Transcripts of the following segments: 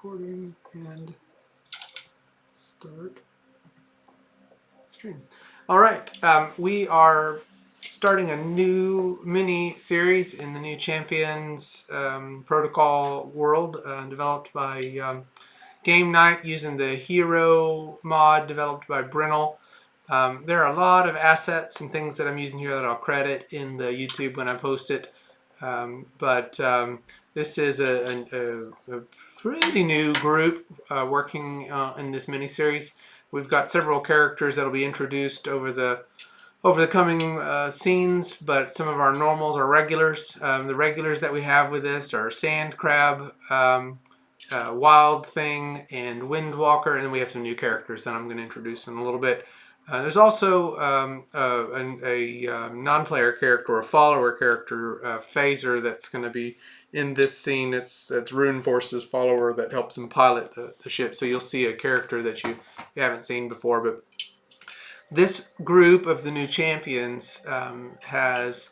recording and start stream. All right, we are starting a new mini series in the new Champions protocol world, developed by Game Night using the Hero mod developed by Brennell. There are a lot of assets and things that I'm using here that I'll credit in the YouTube when I post it. This is a pretty new group working in this mini-series. We've got several characters that will be introduced over the coming scenes, but some of our normals are regulars. The regulars that we have with this are Sand Crab, Wild Thing, and Windwalker, and then we have some new characters that I'm going to introduce in a little bit. There's also a non-player character, or a follower character, Phaser, that's going to be in this scene. It's Rune Force's follower that helps him pilot the ship. So you'll see a character that you haven't seen before. But this group of the new champions has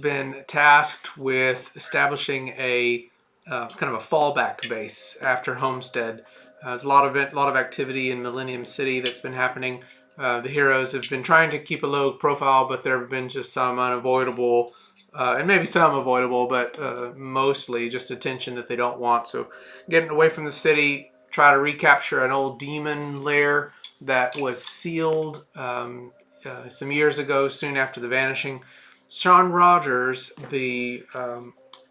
been tasked with establishing a kind of a fallback base after Homestead. There's a lot of activity in Millennium City that's been happening. The heroes have been trying to keep a low profile, but there have been just some unavoidable, and maybe some avoidable, but mostly just attention that they don't want. So getting away from the city, try to recapture an old demon lair that was sealed some years ago, soon after the Vanishing. Sean Rogers, the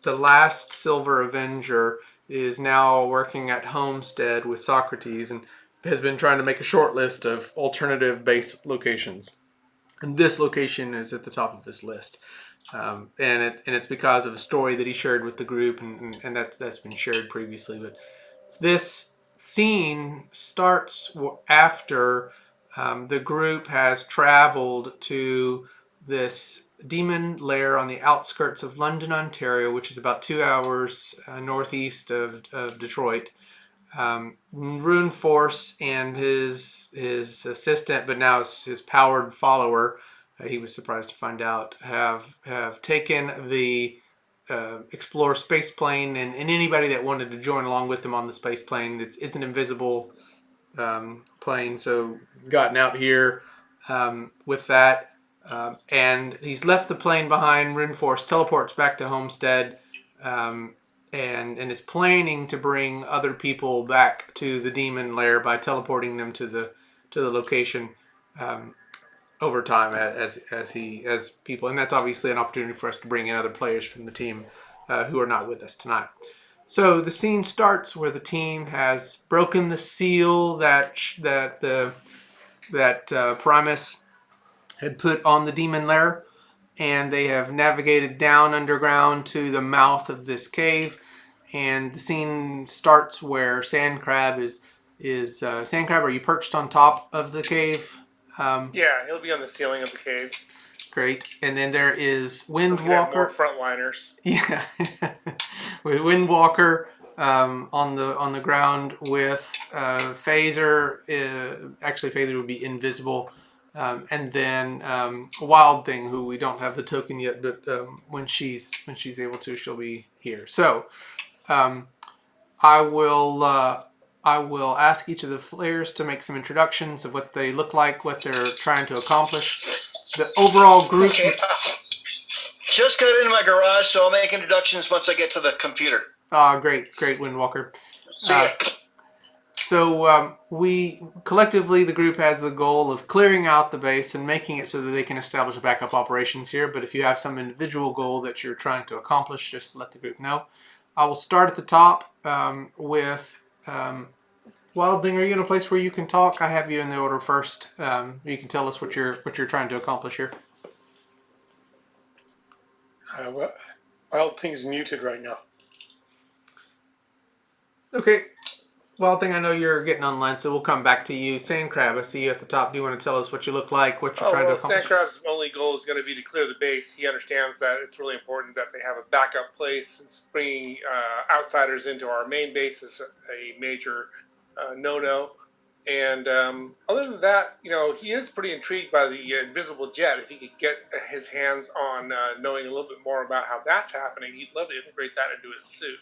last Silver Avenger, is now working at Homestead with Socrates and has been trying to make a short list of alternative base locations. And this location is at the top of this list. And it's because of a story that he shared with the group, and that's been shared previously. But this scene starts after the group has traveled to this demon lair on the outskirts of London, Ontario, which is about 2 hours northeast of Detroit. Rune Force and his assistant, but now his powered follower, he was surprised to find out, have taken the Explorer space plane, and anybody that wanted to join along with them on the space plane. It's an invisible plane, so gotten out here with that. And he's left the plane behind. Rune Force teleports back to Homestead, and is planning to bring other people back to the demon lair by teleporting them to the location over time as people. And that's obviously an opportunity for us to bring in other players from the team who are not with us tonight. So the scene starts where the team has broken the seal that PRIMUS had put on the demon lair, and they have navigated down underground to the mouth of this cave. And the scene starts where Sand Crab is Sand Crab, are you perched on top of the cave? Yeah, he'll be on the ceiling of the cave. Great. And then there is Windwalker. More frontliners. Yeah, with Windwalker on the ground with Phaser. Actually, Phaser would be invisible, and then Wild Thing, who we don't have the token yet, but when she's able to, she'll be here. So I will ask each of the players to make some introductions of what they look like, what they're trying to accomplish. The overall group. Okay. Just got into my garage, so I'll make introductions once I get to the computer. Great, Windwalker. See ya. So we collectively, the group has the goal of clearing out the base and making it so that they can establish backup operations here. But if you have some individual goal that you're trying to accomplish, just let the group know. I will start at the top with Wild Thing. Are you in a place where you can talk? I have you in the order first. You can tell us what you're trying to accomplish here. Wild Thing's muted right now. Okay. Wild Thing, I know you're getting online, so we'll come back to you. Sand Crab, I see you at the top. Do you want to tell us what you look like, what you're trying to accomplish? Sand Crab's only goal is going to be to clear the base. He understands that it's really important that they have a backup place. Since bringing outsiders into our main base is a major no-no. And other than that, he is pretty intrigued by the invisible jet. If he could get his hands on knowing a little bit more about how that's happening, he'd love to integrate that into his suit.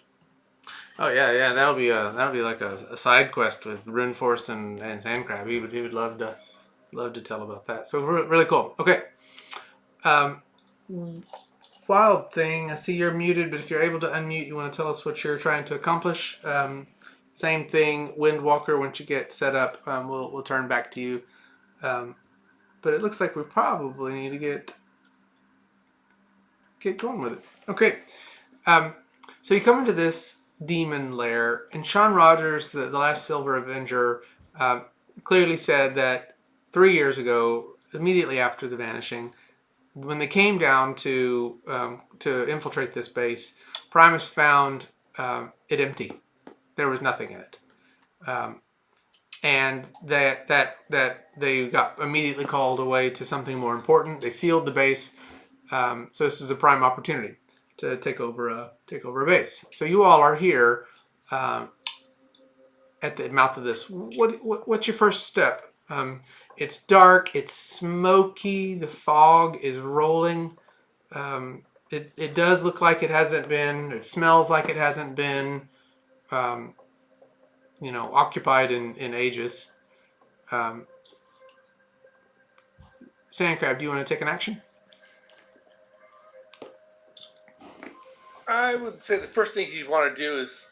Oh yeah. That'll be like a side quest with Runeforce and Sandcrab. He would love to tell about that. So really cool. Okay. Um, Wild Thing. I see you're muted, but if you're able to unmute, you want to tell us what you're trying to accomplish. Same thing, Windwalker. Once you get set up, we'll turn back to you. But it looks like we probably need to get going with it. Okay. So you come into this demon lair, and Sean Rogers, the last Silver Avenger, clearly said that 3 years ago, immediately after the Vanishing, when they came down to infiltrate this base, Primus found it empty. There was nothing in it, and that they got immediately called away to something more important. They sealed the base, so this is a prime opportunity to take over a base. So you all are here at the mouth of this. What's your first step? It's dark. It's smoky. The fog is rolling. It does look like it hasn't been. It smells like it hasn't been. Um, occupied in ages. Sandcrab, do you want to take an action? I would say the first thing he'd want to do is,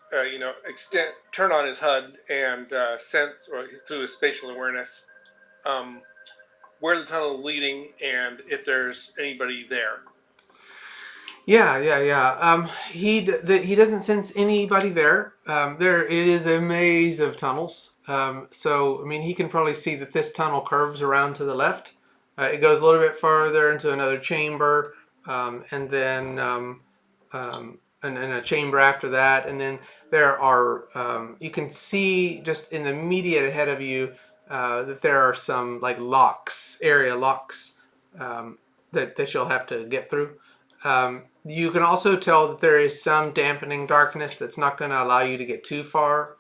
turn on his HUD and sense, or through his spatial awareness, where the tunnel is leading and if there's anybody there. Yeah. He doesn't sense anybody there. It is a maze of tunnels. So I mean, he can probably see that this tunnel curves around to the left. It goes a little bit further into another chamber, and then and a chamber after that, and then there are you can see just in the immediate ahead of you that there are some like area locks that you'll have to get through. You can also tell that there is some dampening darkness that's not going to allow you to get too far.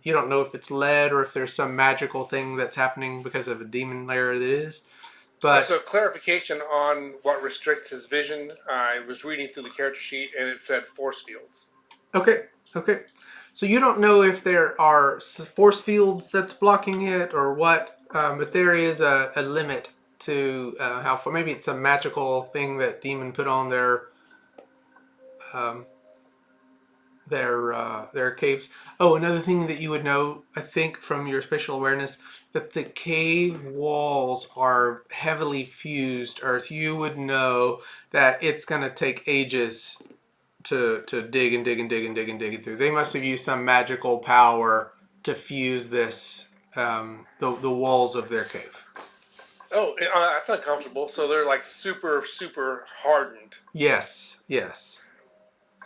You don't know if it's lead or if there's some magical thing that's happening because of a demon lair that is. But So clarification on what restricts his vision. I was reading through the character sheet and it said force fields. Okay. So you don't know if there are force fields that's blocking it or what, but there is a limit to how far. Maybe it's a magical thing that demon put on um, their caves. Oh, another thing that you would know, I think, from your spatial awareness, that the cave walls are heavily fused earth. You would know that it's going to take ages to dig and dig and dig and dig and dig through. They must have used some magical power to fuse this the walls of their cave. Oh, that's uncomfortable. So they're like super, super hardened. Yes.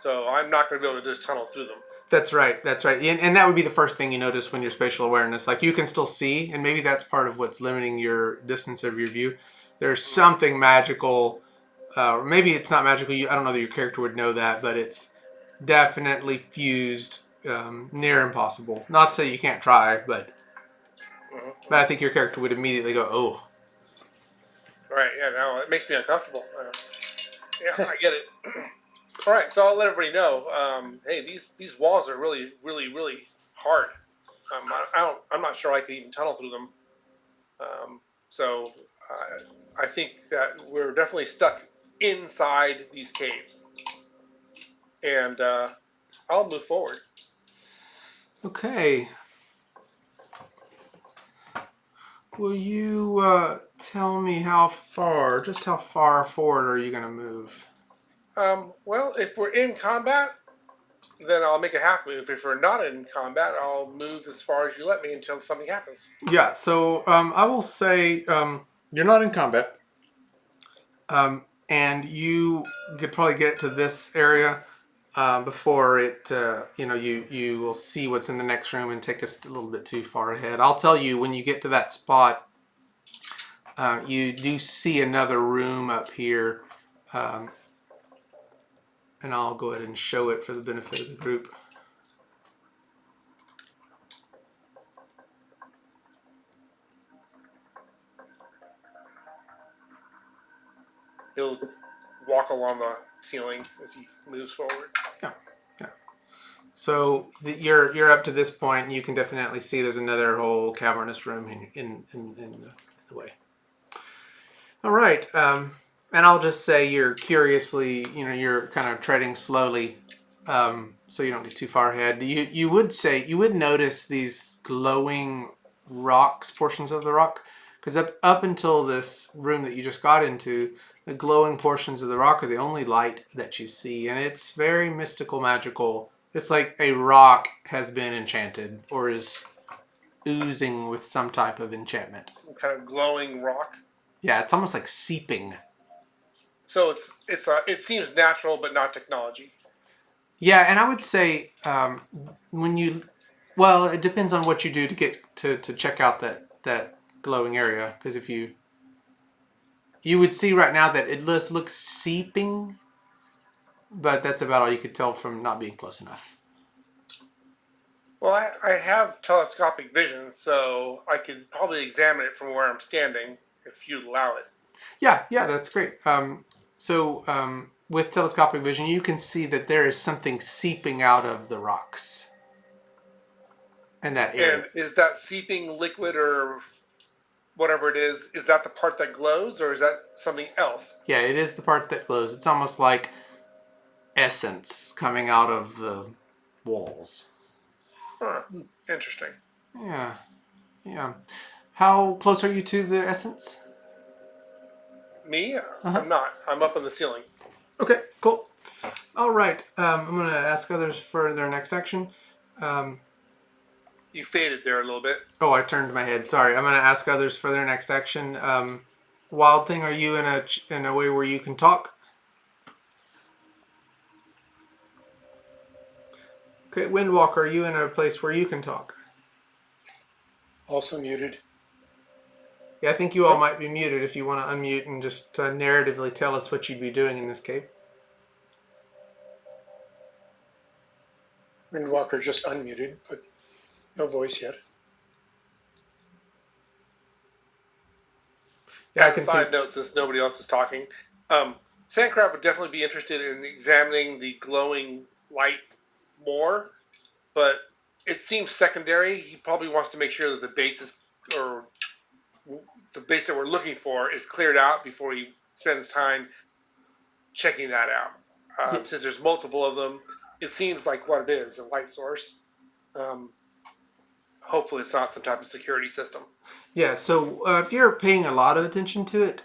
So I'm not going to be able to just tunnel through them. That's right. And that would be the first thing you notice when your spatial awareness, like you can still see, and maybe that's part of what's limiting your distance of your view. There's something magical, or maybe it's not magical. I don't know that your character would know that, but it's definitely fused, near impossible. Not to say you can't try, but I think your character would immediately go, "Oh." Right, yeah, no, it makes me uncomfortable. Yeah, I get it. All right, so I'll let everybody know. Hey, these walls are really, really, really hard. I'm not sure I could even tunnel through them. So I think that we're definitely stuck inside these caves, and I'll move forward. Okay. Will you tell me just how far forward are you going to move? Well, if we're in combat, then I'll make a half move. If we're not in combat, I'll move as far as you let me until something happens. Yeah, so I will say you're not in combat, and you could probably get to this area before it. You will see what's in the next room and take us a little bit too far ahead. I'll tell you when you get to that spot. You do see another room up here, and I'll go ahead and show it for the benefit of the group. He'll walk along the ceiling as he moves forward. Yeah. So you're up to this point. You can definitely see there's another whole cavernous room in the way. All right, and I'll just say you're curiously, you're kind of treading slowly, so you don't get too far ahead. You would notice these glowing rocks, portions of the rock, because up until this room that you just got into, the glowing portions of the rock are the only light that you see, and it's very mystical, magical. It's like a rock has been enchanted or is oozing with some type of enchantment. Some kind of glowing rock. Yeah, it's almost like seeping. So it seems natural, but not technology. Yeah, and I would say well, it depends on what you do to get to check out that glowing area. Because if you would see right now that it just looks seeping, but that's about all you could tell from not being close enough. Well, I have telescopic vision, so I could probably examine it from where I'm standing if you'd allow it. Yeah, that's great. With telescopic vision, you can see that there is something seeping out of the rocks in that area. And is that seeping liquid or whatever it is that the part that glows, or is that something else? Yeah, it is the part that glows. It's almost like essence coming out of the walls. Huh. Interesting. Yeah. How close are you to the essence? Me? I'm not. I'm up on the ceiling. Okay, cool. All right. I'm going to ask others for their next action. You faded there a little bit. Oh, I turned my head. Sorry. I'm going to ask others for their next action. Wild Thing, are you in a way where you can talk? Okay, Windwalker, are you in a place where you can talk? Also muted. Yeah, I think you all might be muted if you want to unmute and just narratively tell us what you'd be doing in this cave. Windwalker just unmuted, but no voice yet. Yeah, I As a can see. side note, since nobody else is talking, Sandcrab would definitely be interested in examining the glowing light more, but it seems secondary. He probably wants to make sure that the base that we're looking for is cleared out before he spends time checking that out. Since there's multiple of them, it seems like what it is, a light source. Hopefully it's not some type of security system. Yeah, so if you're paying a lot of attention to it,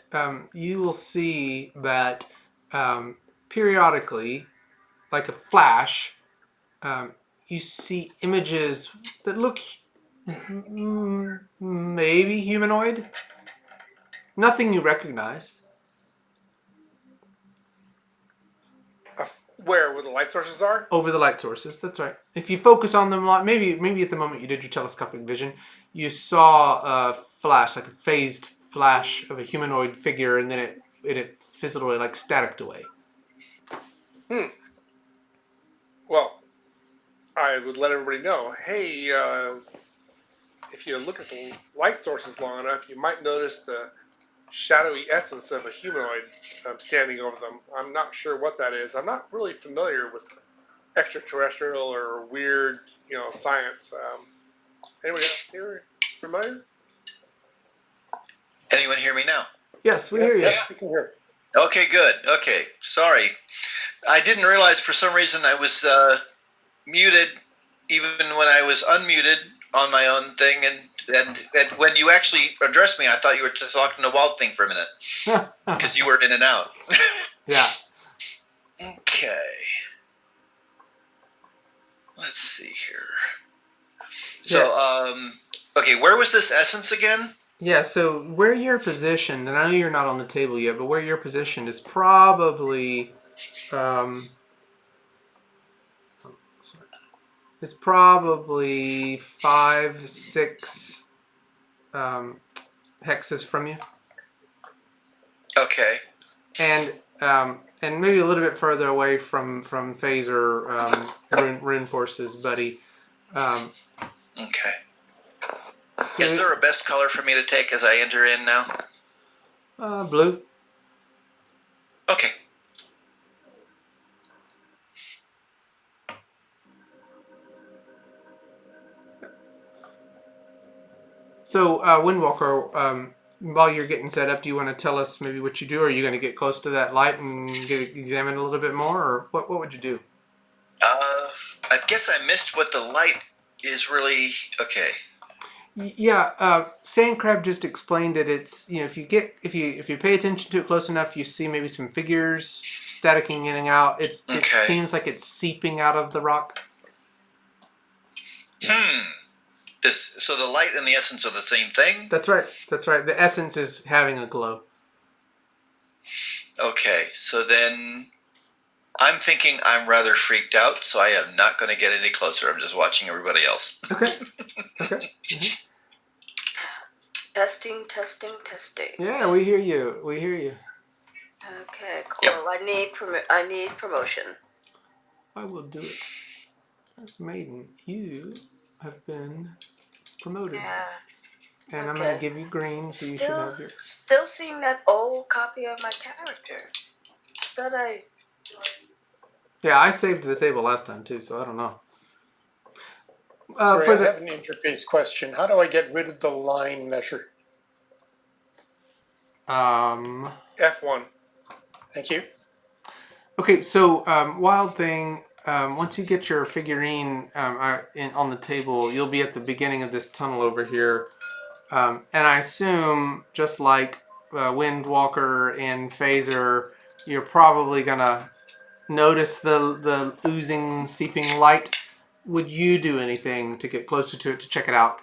you will see that periodically, like a flash, you see images that look maybe humanoid. Nothing you recognize. Where the light sources are? Over the light sources, that's right. If you focus on them a lot, maybe at the moment you did your telescopic vision, you saw a flash, like a phased flash of a humanoid figure, and then it fizzled away, like staticked away. Well, I would let everybody know, hey, if you look at the light sources long enough, you might notice the shadowy essence of a humanoid standing over them. I'm not sure what that is. I'm not really familiar with extraterrestrial or weird, science. Anybody else here familiar? Anyone hear me now? Yes, we hear you. Yes, we can hear. Okay, good. Okay, sorry. I didn't realize for some reason I was muted even when I was unmuted on my own thing, and when you actually addressed me, I thought you were just talking to Wild Thing for a minute because you were in and out. Yeah. Okay. Let's see here. So, okay, where was this essence again? Yeah, so where you're positioned, and I know you're not on the table yet, but where you're positioned is probably, it's probably 5, 6 hexes from you. Okay. And maybe a little bit further away from Phaser, Rune Force's buddy. Okay. So Is there a best color for me to take as I enter in now? Blue. Okay. So, Windwalker, while you're getting set up, do you want to tell us maybe what you do? Or are you going to get close to that light and get it examined a little bit more? Or what would you do? I guess I missed what the light is really. Okay. Yeah, Sandcrab just explained it. It's, you know, if you pay attention to it close enough, you see maybe some figures staticking in and out. It Okay. seems like it's seeping out of the rock. So the light and the essence are the same thing? That's right. That's right. The essence is having a glow. Okay, so then I'm thinking I'm rather freaked out, so I am not going to get any closer. I'm just watching everybody else. Okay. Okay. Mm-hmm. Testing, testing, testing. Yeah, we hear you. We hear you. Okay, cool. Yep. I need promotion. I will do it. Maiden, you have been promoted. Yeah. And okay. I'm going to give you green, so you should have your... Still seeing that old copy of my character. Thought I... Yeah, I saved the table last time, too, so I don't know. Sorry, I have an interface question. How do I get rid of the line measure? F1. Thank you. Okay, so Wild Thing, once you get your figurine on the table, you'll be at the beginning of this tunnel over here. And I assume, just like Windwalker and Phaser, you're probably going to notice the oozing, seeping light. Would you do anything to get closer to it to check it out?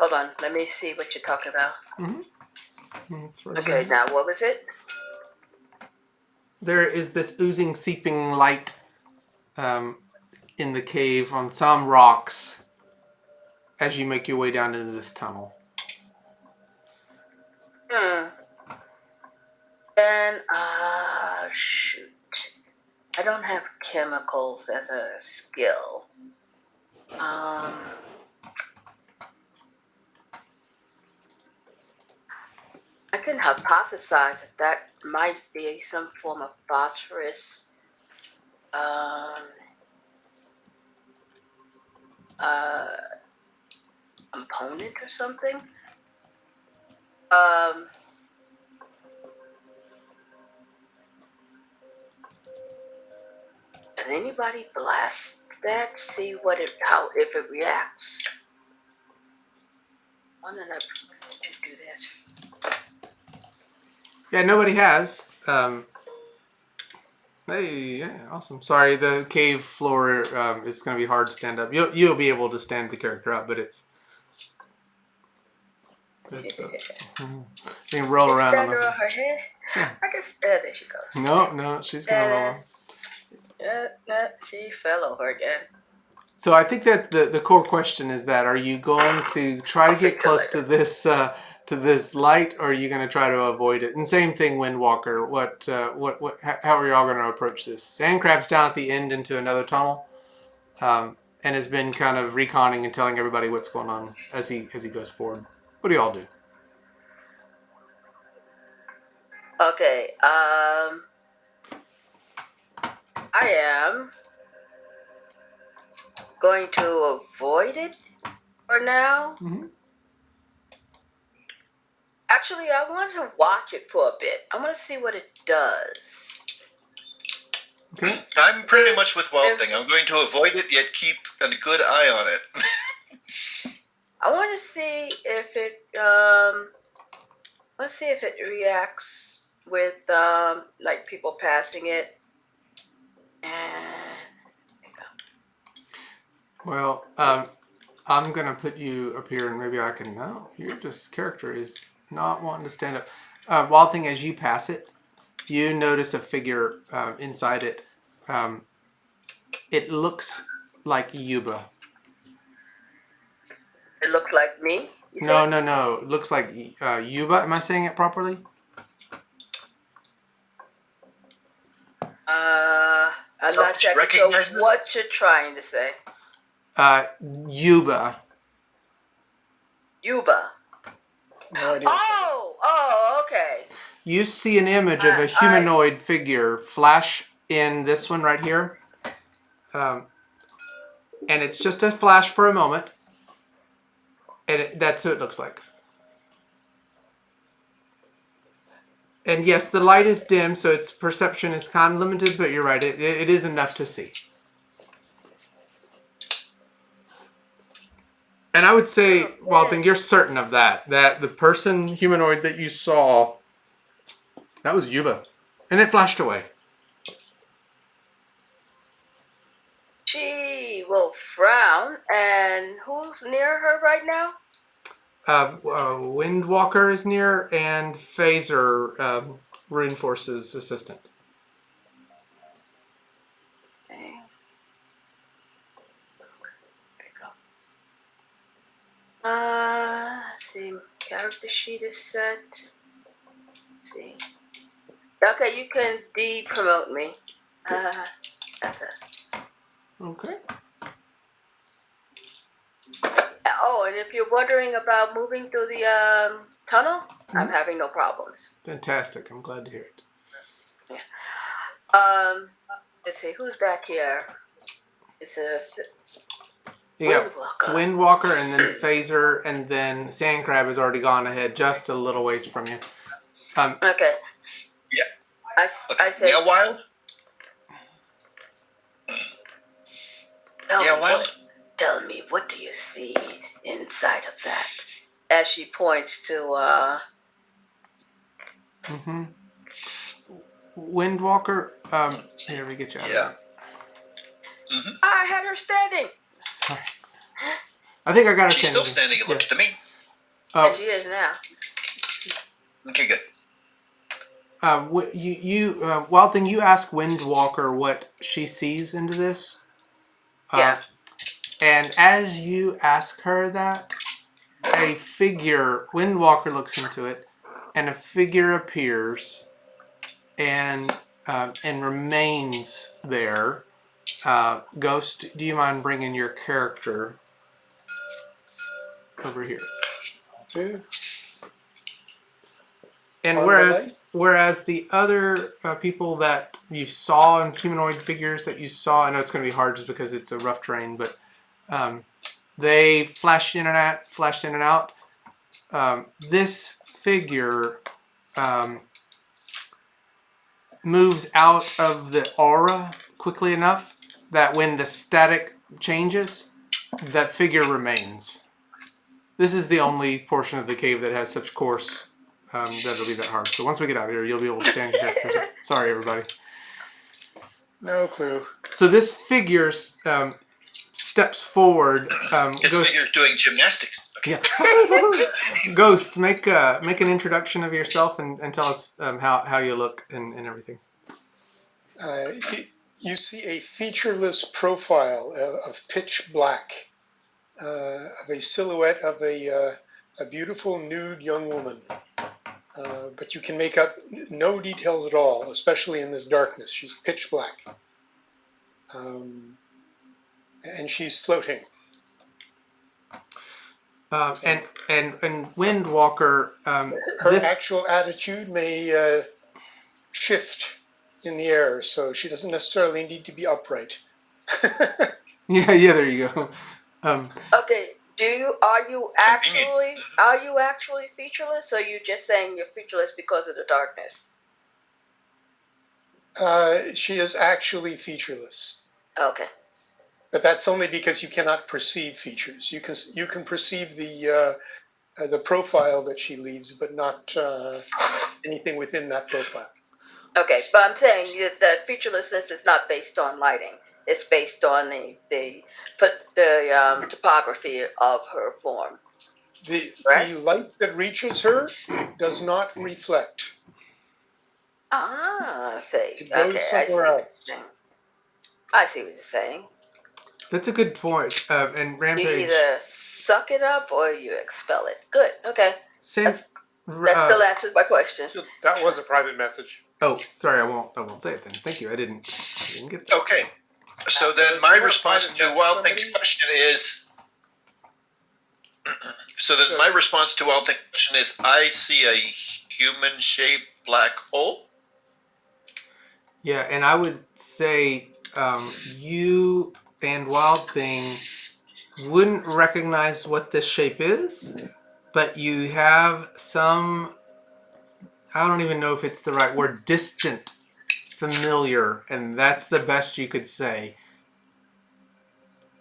Hold on. Let me see what you're talking about. Mm-hmm. Okay, now what was it? There is this oozing, seeping light in the cave on some rocks as you make your way down into this tunnel. And, shoot. I don't have chemicals as a skill. I can hypothesize that might be some form of phosphorus component or something. Can anybody blast that? See if it reacts? Why did I do this? Yeah, nobody has. Hey, yeah, awesome. Sorry, the cave floor is going to be hard to stand up. You'll be able to stand the character up, but it's you can roll around. Stand her on her head. Yeah. I guess there she goes. No, she's going to roll. Yeah, she fell over again. So I think that the core question is that: are you going to try to get close to this light, or are you going to try to avoid it? And same thing, Windwalker. How are y'all going to approach this? Sandcrab's down at the end into another tunnel, and has been kind of reconning and telling everybody what's going on as he goes forward. What do y'all do? Okay. I am going to avoid it for now. Mm-hmm. Actually, I want to watch it for a bit. I want to see what it does. Okay. I'm pretty much with Wild Thing. I'm going to avoid it, yet keep a good eye on it. I want to see if it. Let's see if it reacts with like people passing it. Well, I'm going to put you up here, and maybe I can... No, your character is not wanting to stand up. Wild Thing, as you pass it, you notice a figure inside it. It looks like Yuba. It looks like me? No. It looks like Yuba. Am I saying it properly? I'm not checking. So what you're trying to say? Yuba. Yuba. No idea. Oh, okay. You see an image of a humanoid figure flash in this one right here. and it's just a flash for a moment, and that's what it looks like. And yes, the light is dim, so its perception is kind of limited, but you're right, it is enough to see. And I would say, well, then you're certain of that the person humanoid that you saw, that was Yuba, and it flashed away. She will frown, and who's near her right now? Windwalker is near, and Phaser, Runeforce's assistant. Okay. There you go. Let's see. Character sheet is set. Let's see. Okay, you can de-promote me. That's it. Okay. Oh, and if you're wondering about moving through the tunnel, I'm having no problems. Fantastic. I'm glad to hear it. Let's see, who's back here? It's a You got Windwalker. Windwalker, and then Phaser, and then Sandcrab has already gone ahead just a little ways from you. Okay. Yeah. I said. Yeah, Wild. Wild. Tell me, what do you see inside of that? As she points to. Windwalker. Here we get you out of there. Mm-hmm. I had her standing. Sorry. I think I got her She's standing. still standing. It looks to me. As she is now. Okay, good. Wild Thing, you ask Windwalker what she sees into this. Yeah. And as you ask her that, a figure, Windwalker looks into it, and a figure appears and remains there. Ghost, do you mind bringing your character over here? Do. And On whereas the other people that you saw, and humanoid figures that you saw, I know it's going to be hard just because it's a rough terrain, but they flashed in and out. This figure moves out of the aura quickly enough that when the static changes, that figure remains. This is the only portion of the cave that has such coarse that'll be that hard. So once we get out here, you'll be able to stand your characters up. Sorry, everybody. No clue. So this figure steps forward. This figure's doing gymnastics. Okay. Yeah. Ghost, make an introduction of yourself and tell us how you look and everything. You see a featureless profile of pitch black, of a silhouette of a beautiful nude young woman. But you can make up no details at all, especially in this darkness. She's pitch black. And she's floating. And Windwalker. Her actual attitude may shift in the air, so she doesn't necessarily need to be upright. Yeah, there you go. Okay, are you actually featureless, or are you just saying you're featureless because of the darkness? She is actually featureless. Okay. But that's only because you cannot perceive features. You can perceive the profile that she leads, but not anything within that profile. Okay, but I'm saying that featurelessness is not based on lighting. It's based on the topography of her form. The light that reaches her does not reflect. I see. It goes somewhere else. I see what you're saying. That's a good point. And Rampage. You either suck it up or you expel it. Good. Okay. That still answers my question. That was a private message. Oh, sorry. I won't say it then. Thank you. I didn't get that. Okay. So then my response to Wild Thing's question is. I see a human-shaped black hole. Yeah, and I would say you and Wild Thing wouldn't recognize what this shape is, but you have some, I don't even know if it's the right word, distant familiar, and that's the best you could say.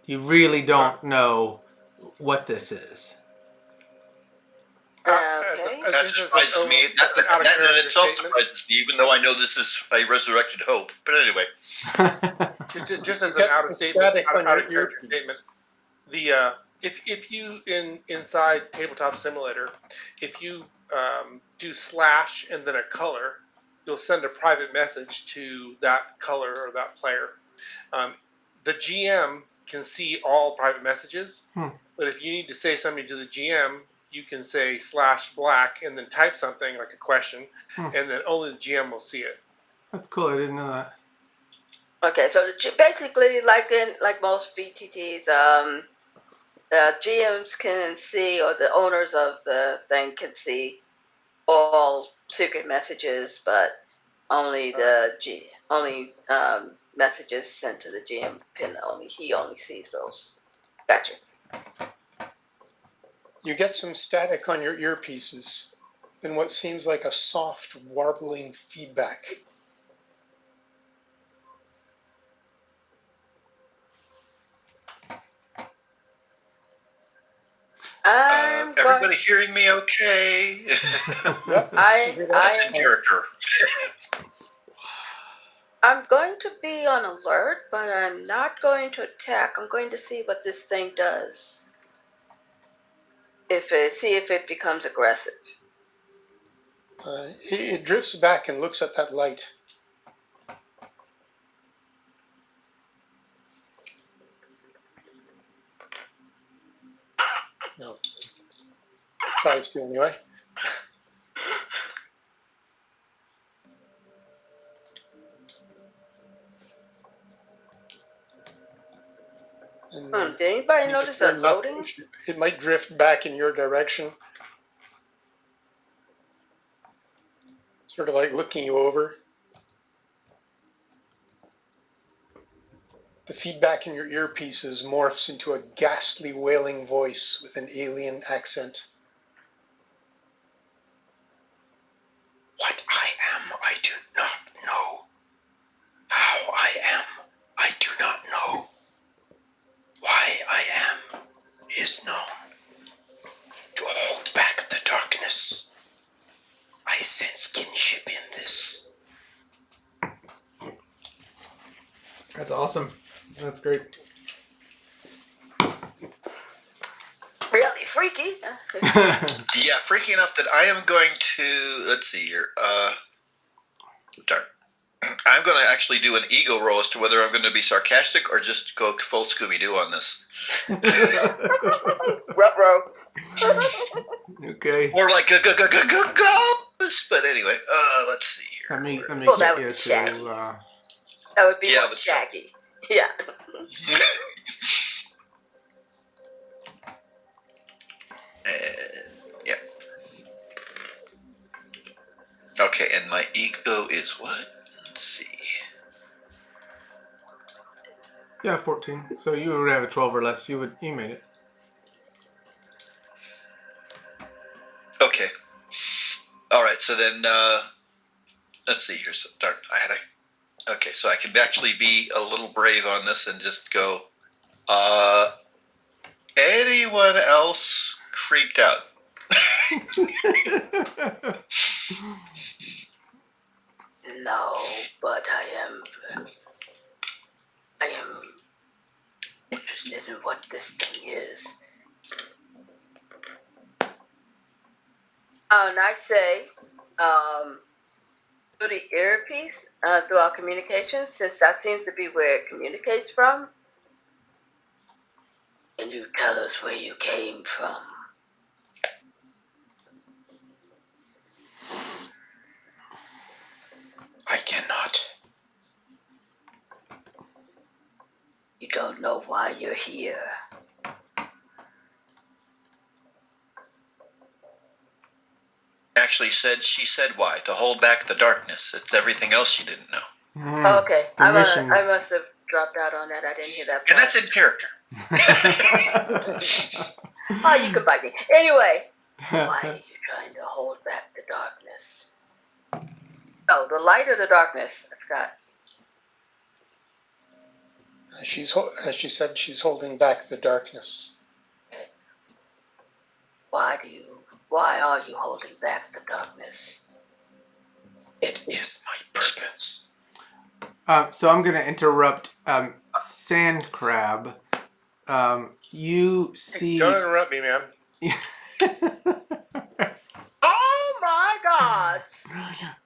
You really don't know what this is. Okay. That surprises me. That in itself surprises me, even though I know this is a resurrected hope. But anyway. Just as You an get out of the statement, static on out your of character earpiece. statement. The if you inside Tabletop Simulator, if you do slash and then a color, you'll send a private message to that color or that player. The GM can see all private messages, but if you need to say something to the GM, you can say /black and then type something like a question, and then only the GM will see it. That's cool. I didn't know that. Okay, so basically, like most VTTs, the GMs can see, or the owners of the thing can see all secret messages, but only messages sent to the GM he only sees those. Gotcha. You get some static on your earpieces, and what seems like a soft, warbling feedback. Everybody hearing me okay? Yep. That's in character. I'm going to be on alert, but I'm not going to attack. I'm going to see what this thing does. See if it becomes aggressive. It drifts back and looks at that light. No. Tries to anyway. And, Did anybody notice that loading? It might drift back in your direction. Sort of like looking you over. The feedback in your earpieces morphs into a ghastly wailing voice with an alien accent. What I am, I do not know. How I am, I do not know. Why I am is known. To hold back the darkness. I sense kinship in this. That's awesome. That's great. Really freaky. Yeah, freaky enough that I am going to, let's see here. Darn. I'm going to actually do an ego roll as to whether I'm going to be sarcastic or just go full Scooby-Doo on this. Ruh-roh. Okay. More like ghost, but anyway, let's see here. Let me Well, that get would you be shaggy. to. That would be Yeah, more but shaggy. Yeah. Yeah. Okay, and my ego is what? Let's see. Yeah, 14. So you would have a 12 or less. You made it. Okay. All right. So then, let's see here. So darn, okay, so I can actually be a little brave on this and just go. Anyone else creeped out? No, but I am interested in what this thing is. And I'd say, through the earpiece, through our communication, since that seems to be where it communicates from. Can you tell us where you came from? I cannot. You don't know why you're here. Actually she said why? To hold back the darkness. It's everything else she didn't know. Okay, The mission. I must have dropped out on that. I didn't hear that part. And that's in character. Oh, you can bite me. Anyway, why are you trying to hold back the darkness? Oh, the light or the darkness? I forgot. As she said, she's holding back the darkness. Okay. Why are you holding back the darkness? It is my purpose. So I'm going to interrupt Sand Crab. You see... Don't interrupt me, man. Oh my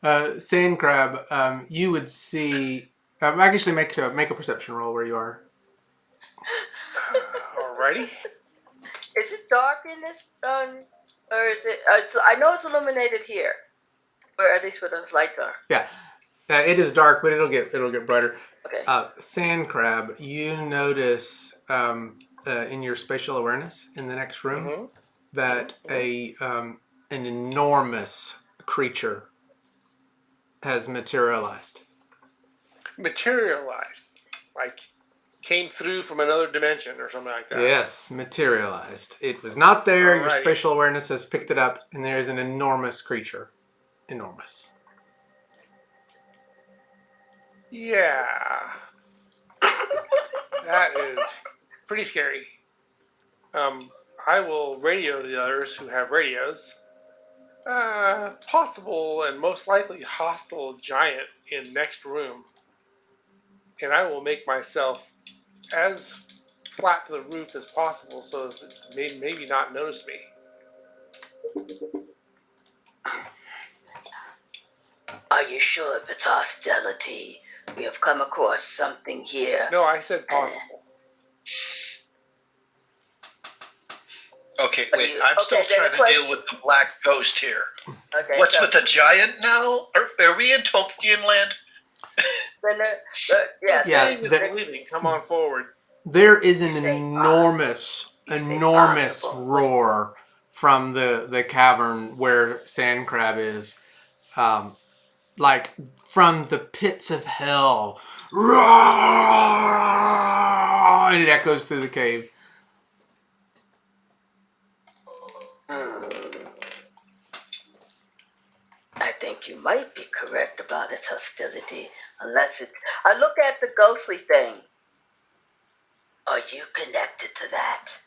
God! Sand Crab, you would see... actually, make a perception roll where you are. Alrighty. Is it dark in this? Or is it? I know it's illuminated here, or at least where the lights are. Yeah, it is dark, but it'll get brighter. Okay. Sand Crab, you notice in your spatial awareness in the next room that an enormous creature has materialized. Materialized, like came through from another dimension or something like that. Yes, materialized. It was not there. Your Alrighty. spatial awareness has picked it up, and there is an enormous creature. Enormous. Yeah. That is pretty scary. I will radio the others who have radios. Possible and most likely hostile giant in next room. And I will make myself as flat to the roof as possible so that it may maybe not notice me. Are you sure if it's hostility? We have come across something here. No, I said possible. Okay, wait. I'm still trying to deal with the black ghost here. Okay. What's with the giant now? Are we in Tolkien land? Saying is believing. Come on forward. There is an say enormous possible. roar from the cavern where Sand Crab is. Like from the pits of hell. And it echoes through the cave. I think you might be correct about its hostility, unless it. I look at the ghostly thing. Are you connected to that?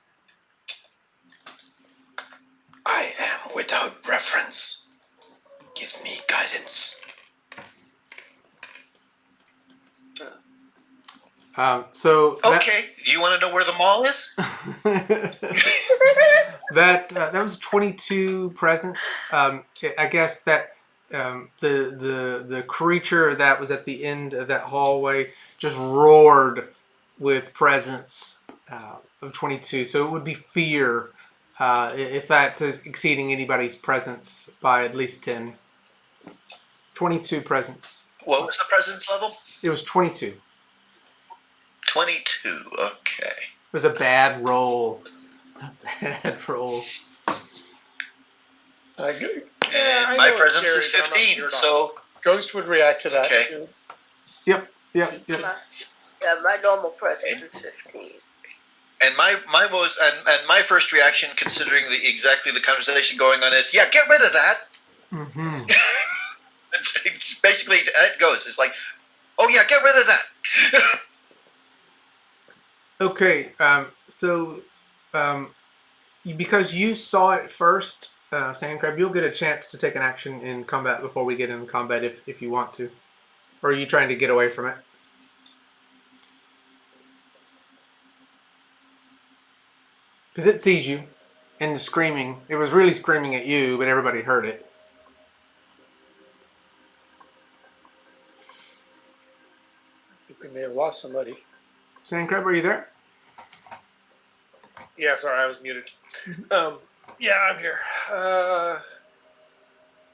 I am without reference. Give me guidance. Okay, do you want to know where the mall is? that was 22 presence. I guess that the creature that was at the end of that hallway just roared with presence of 22. So it would be fear if that's exceeding anybody's presence by at least 10. 22 presence. What was the presence level? It was 22. 22, okay. It was a bad roll. A bad roll. I My know it's presence is scary, but I'm not 15, scared so... Ghost would react to that. Okay. Too. Yep. My normal presence is 15. And my first reaction, considering exactly the conversation going on, is get rid of that. Mm-hmm. It's basically it goes. It's like, oh yeah, get rid of that. Okay. Because you saw it first, Sand Crab, you'll get a chance to take an action in combat before we get into combat if you want to. Or are you trying to get away from it? Because it sees you and the screaming. It was really screaming at you, but everybody heard it. I think we may have lost somebody. Sand Crab, are you there? Yeah, sorry, I was muted. Yeah, I'm here.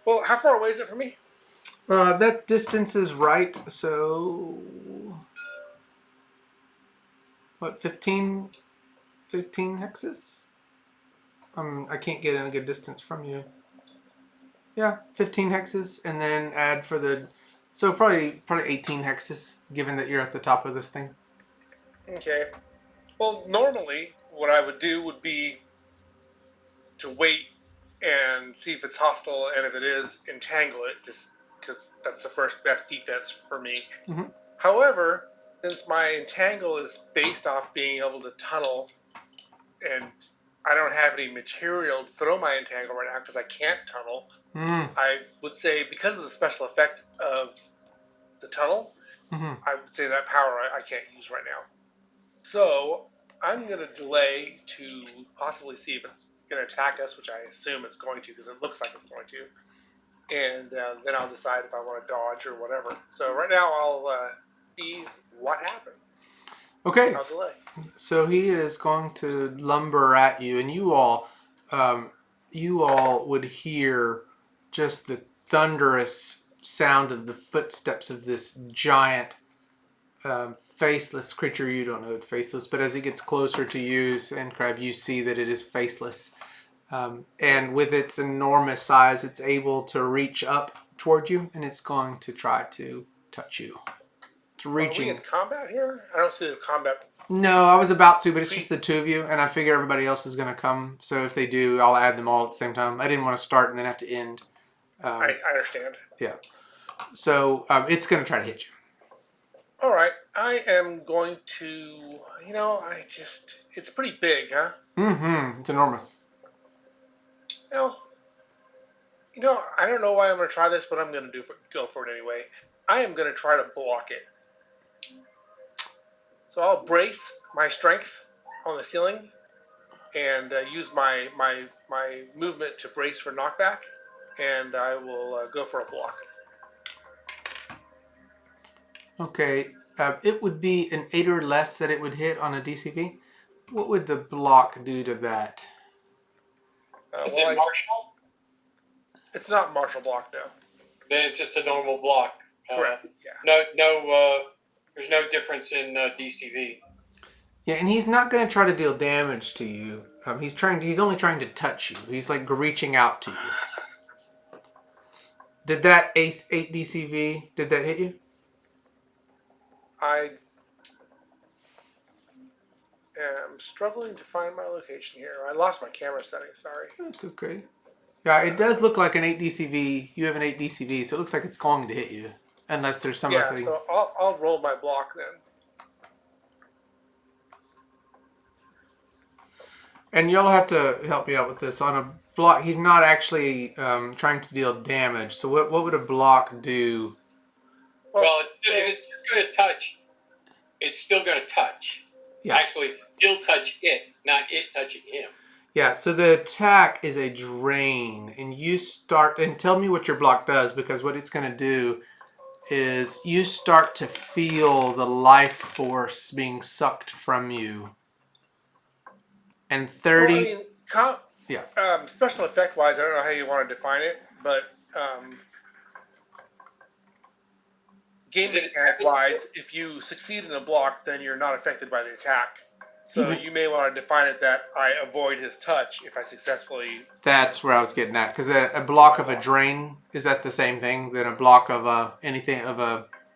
Well, how far away is it from me? That distance is right, so... What, 15 hexes? I can't get in a good distance from you. Yeah, 15 hexes, and then add for the... So probably 18 hexes, given that you're at the top of this thing. Okay. Well, normally what I would do would be to wait and see if it's hostile, and if it is, entangle it, just because that's the first best defense for me. Mhm. However, since my entangle is based off being able to tunnel, and I don't have any material to throw my entangle right now because I can't tunnel, Mm. I would say because of the special effect of the tunnel, Mhm. I would say that power I can't use right now. So I'm going to delay to possibly see if it's going to attack us, which I assume it's going to because it looks like it's going to. And then I'll decide if I want to dodge or whatever. So right now I'll see what happens. Okay, I'll delay. so he is going to lumber at you, and you all would hear just the thunderous sound of the footsteps of this giant, faceless creature. You don't know it's faceless, but as it gets closer to you, Sandcrab, you see that it is faceless. And with its enormous size, it's able to reach up toward you, and it's going to try to touch you. It's Are we reaching. in combat here? I don't see the combat. No, I was about to, but it's just the two of you, and I figure everybody else is going to come. So if they do, I'll add them all at the same time. I didn't want to start and then have to end. I understand. Yeah. So it's going to try to hit you. All right. I am going to. It's pretty big, huh? Mm-hmm. It's enormous. You know, I don't know why I'm going to try this, but I'm going to go for it anyway. I am going to try to block it. So I'll brace my strength on the ceiling and use my movement to brace for knockback, and I will go for a block. Okay. It would be an 8 or less that it would hit on a DCP. What would the block do to that? Is it martial? It's not martial block, no. Then it's just a normal block. Correct. Yeah. There's no difference in DCV. Yeah, and he's not going to try to deal damage to you. He's only trying to touch you. He's like reaching out to you. Did that Ace 8 DCV, did that hit you? I am struggling to find my location here. I lost my camera settings, sorry. That's okay. Yeah, it does look like an 8 DCV. You have an 8 DCV, so it looks like it's going to hit you. Unless there's some other thing. So I'll roll my block then. And you'll have to help me out with this. On a block, he's not actually trying to deal damage. So what would a block do? Well, if it's just going to touch, it's still going to touch. Yeah. Actually, he'll touch it, not it touching him. Yeah, so the attack is a drain. And you start, and tell me what your block does, because what it's going to do is you start to feel the life force being sucked from you. And 30... yeah. Special effect wise, I don't know how you want to define it, but game mechanic wise, if you succeed in a block, then you're not affected by the attack. So you may want to define it that I avoid his touch if I successfully... That's where I was getting at. Because a block of a drain, is that the same thing than a block of a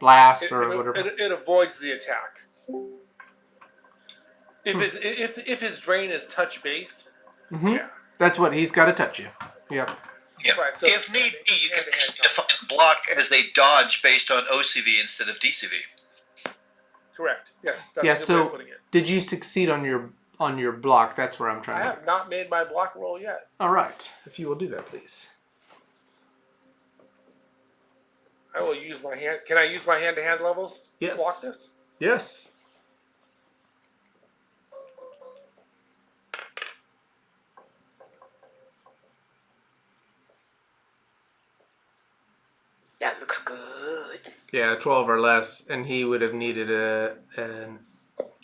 blast or whatever? It avoids the attack. If his drain is touch based, yeah. That's what he's got to touch you. Yep. Yeah. Right, so if need be, you can actually define block as a dodge based on OCV instead of DCV. Correct. Yes. That's a good way of putting it. Did you succeed on your block? That's where I'm trying I have not made my block roll yet. All right. If you will do that, please. I will use my hand. Can I use my hand-to-hand levels to block this? Yes. That looks good. Yeah, 12 or less, and he would have needed an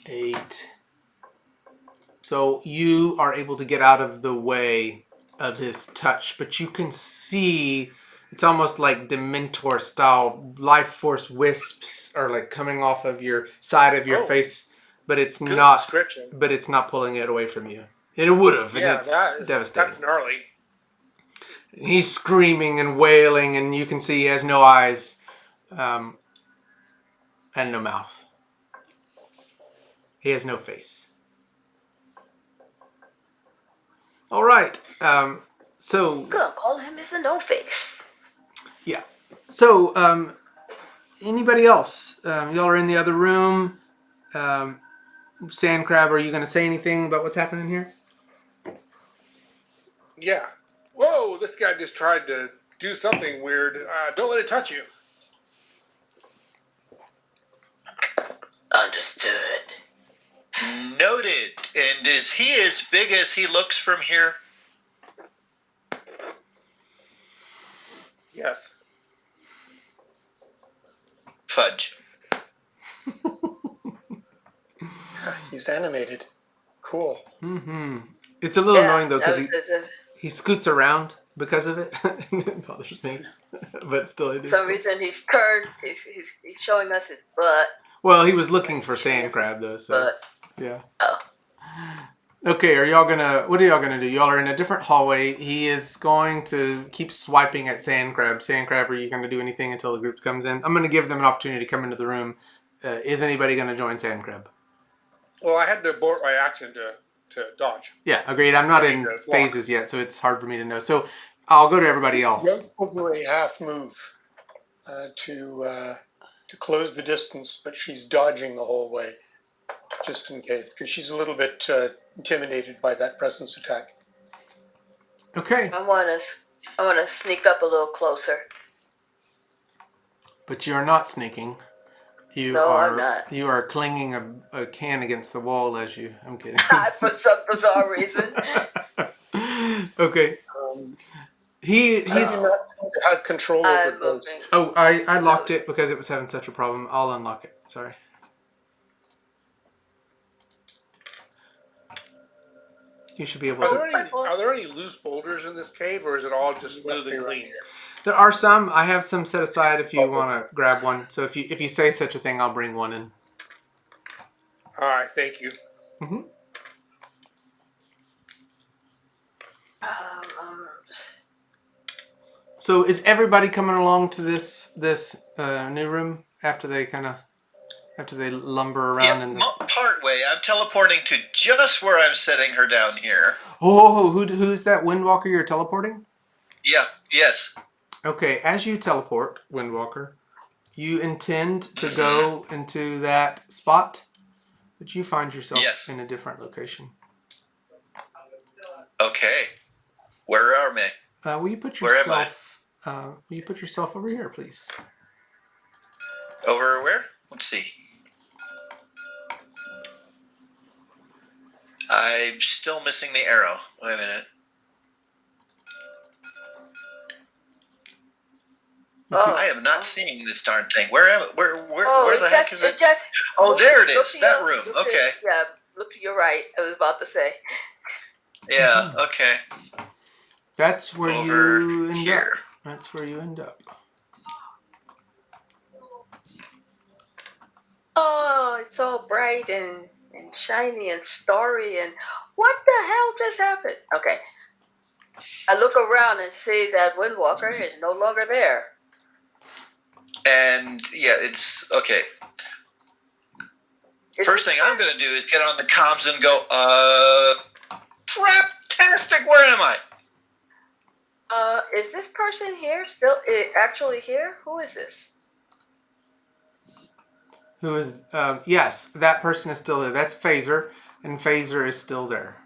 8. So you are able to get out of the way of his touch, but you can see it's almost like Dementor style life force wisps are like coming off of your side of your face, but it's not. But it's not pulling it away from you. It would have, and it's devastating. That's gnarly. He's screaming and wailing, and you can see he has no eyes and no mouth. He has no face. All right. So Gonna call him Mr. No Face. yeah. So anybody else? Y'all are in the other room. Sand Crab, are you going to say anything about what's happening here? Yeah. Whoa, this guy just tried to do something weird. Don't let it touch you. Understood. Noted. And is he as big as he looks from here? Yes. Fudge. He's animated. Cool. Mm-hmm. It's a little annoying though because he scoots around because of it. It bothers me, but still it For is. some Cool. reason he's turned. He's showing us his butt. Well, he was looking for Sand Crab though, so But yeah. oh, Okay, what are y'all gonna do? Y'all are in a different hallway. He is going to keep swiping at Sand Crab. Sand Crab, are you gonna do anything until the group comes in? I'm gonna give them an opportunity to come into the room. Is anybody gonna join Sand Crab? Well, I had to abort my action to dodge. Yeah, agreed. I'm not in phases yet, so it's hard for me to know. So I'll go to everybody else. We'll do a half move to close the distance, but she's dodging the whole way, just in case, because she's a little bit intimidated by that presence attack. Okay. I wanna sneak up a little closer. But you are not sneaking. I'm not. You are clinging a can against the wall as you. I'm kidding. For some bizarre reason. Okay. He's I do not seem to have control over Ghost. Oh, I locked it because it was having such a problem. I'll unlock it. Sorry. You should be able to. Are there any loose boulders in this cave, or is it all just smooth and clean? There are some. I have some set aside if you want to grab one. So if you say such a thing, I'll bring one in. All right, thank you. Mm-hmm. So is everybody coming along to this new room after they lumber around? Yeah, part way. I'm teleporting to just where I'm setting her down here. Oh, who's that Windwalker you're teleporting? Yeah. Yes. Okay, as you teleport, Windwalker, you intend to go into that spot, but you find yourself in a different location. Okay. Where are we? Will you put yourself? Will you put yourself over here, please? Over where? Let's see. I'm still missing the arrow. Wait a minute. I am not seeing this darn thing. Where the heck is it? There it is. That room. Okay. Yeah, look to your right. I was about to say. Yeah. Okay. That's where you end up. That's where you end up. Oh, it's all bright and shiny and starry, and what the hell just happened? Okay. I look around and see that Windwalker is no longer there. And yeah, it's okay. First thing I'm going to do is get on the comms and go, craptastic, where am I? Is this person here still actually here? Who is this? Who is, yes, that person is still there. That's Phaser, and Phaser is still there.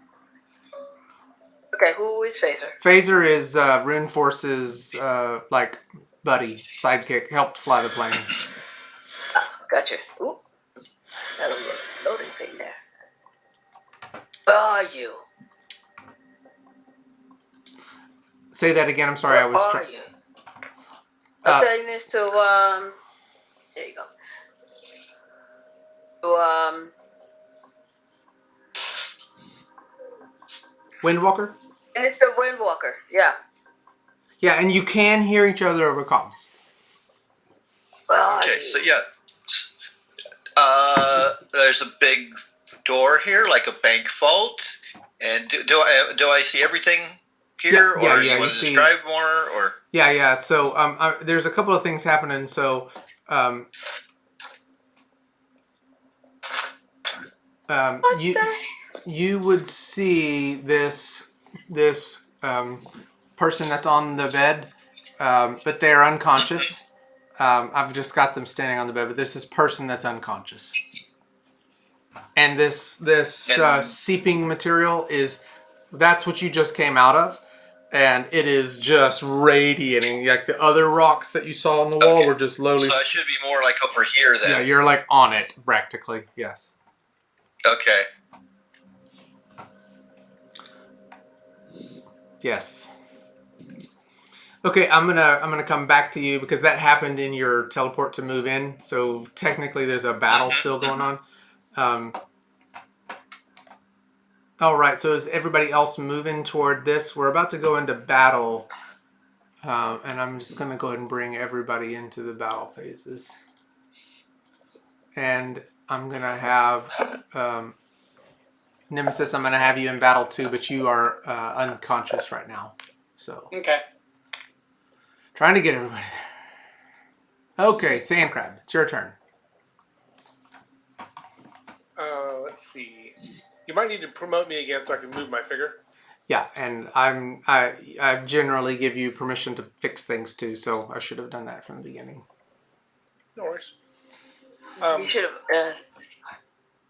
Okay, who is Phaser? Phaser is Rune Force's, buddy, sidekick, helped fly the plane. Gotcha. Ooh. That little loading thing there. Where are you? Say that again, I'm sorry, I was trying. Where are you? I'm saying this to, there you go. To, Windwalker? and it's the Windwalker, yeah. Yeah, and you can hear each other over comms. Okay, so yeah. There's a big door here, like a bank vault. And do I see everything here, or you want to describe more, or? Yeah. So there's a couple of things happening. So You would see this person that's on the bed, but they're unconscious. I've just got them standing on the bed, but there's this person that's unconscious. And this seeping material that's what you just came out of, and it is just radiating. Like the other rocks that you saw on the wall were just slowly. So I should be more like over here then. Yeah, you're like on it practically. Yes. Okay. Yes. Okay, I'm gonna come back to you because that happened in your teleport to move in. So technically, there's a battle still going on. All right. So is everybody else moving toward this? We're about to go into battle, and I'm just gonna go ahead and bring everybody into the battle phases. And I'm gonna have Nemesis. I'm gonna have you in battle too, but you are unconscious right now. So. Okay. Trying to get everybody there. Okay, Sandcrab, it's your turn. Let's see. You might need to promote me again so I can move my figure. Yeah, and I generally give you permission to fix things too, so I should have done that from the beginning. No worries. You should have.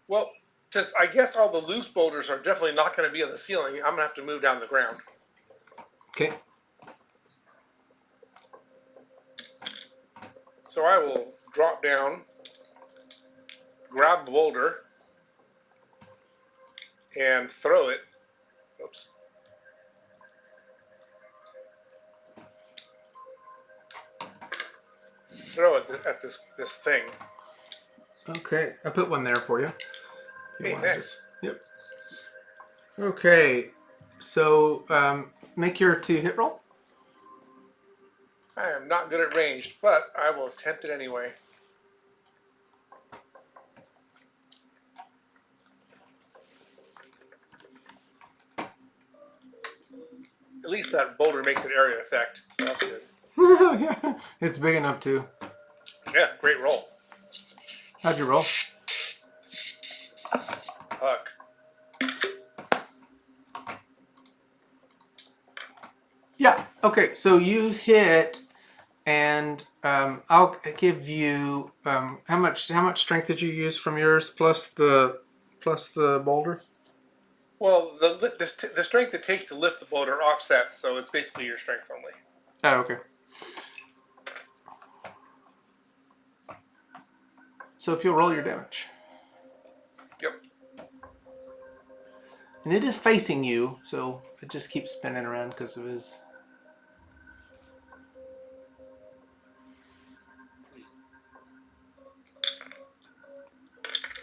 Well, since I guess all the loose boulders are definitely not going to be on the ceiling, I'm going to have to move down the ground. Okay. So I will drop down, grab the boulder, and throw it. Oops. Throw it at this thing. Okay, I put one there for you. Hey, nice. Yep. Okay, so make your 2 hit roll. I am not good at ranged, but I will attempt it anyway. At least that boulder makes an area effect, so that's good. Yeah, it's big enough too. Yeah, great roll. How'd you roll? Huck. Yeah. Okay. So you hit, and I'll give you how much strength did you use from yours plus the boulder? Well, the strength it takes to lift the boulder offsets, so it's basically your strength only. Oh, okay. So if you'll roll your damage. Yep. And it is facing you, so it just keeps spinning around because of his.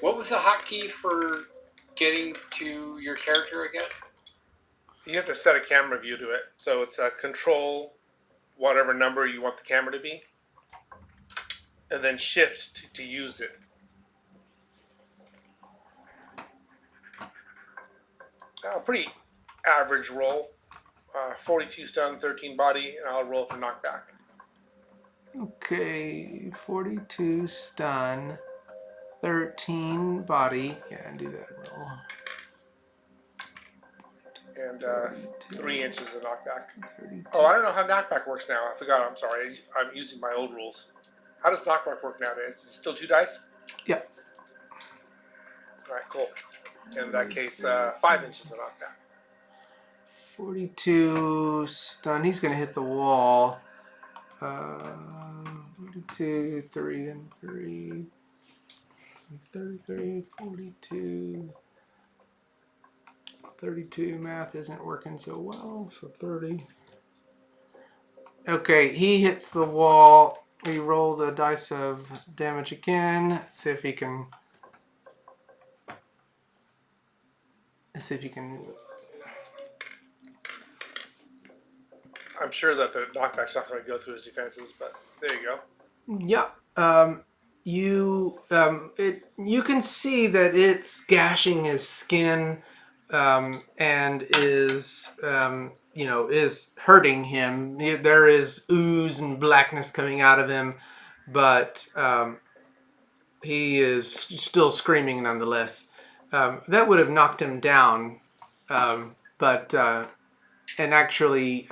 What was the hotkey for getting to your character again? You have to set a camera view to it, so it's control whatever number you want the camera to be, and then shift to use it. Pretty average roll. 42 stun, 13 body, and I'll roll for knockback. Okay, 42 stun, 13 body. Yeah, do that roll. And 3 inches of knockback. 32. Oh, I don't know how knockback works now. I forgot. I'm sorry. I'm using my old rules. How does knockback work nowadays? Is it still 2 dice? Yep. All right, cool. In that case, 5 inches of knockback. 42 stun. He's going to hit the wall. 42, 3 and 3. 33, 42. 32 math isn't working so well, so 30. Okay, he hits the wall. We roll the dice of damage again. Let's see if he can. I'm sure that the knockback's not going to go through his defenses, but there you go. Yeah. You can see that it's gashing his skin, and is is hurting him. There is ooze and blackness coming out of him, but he is still screaming nonetheless. That would have knocked him down, but and actually,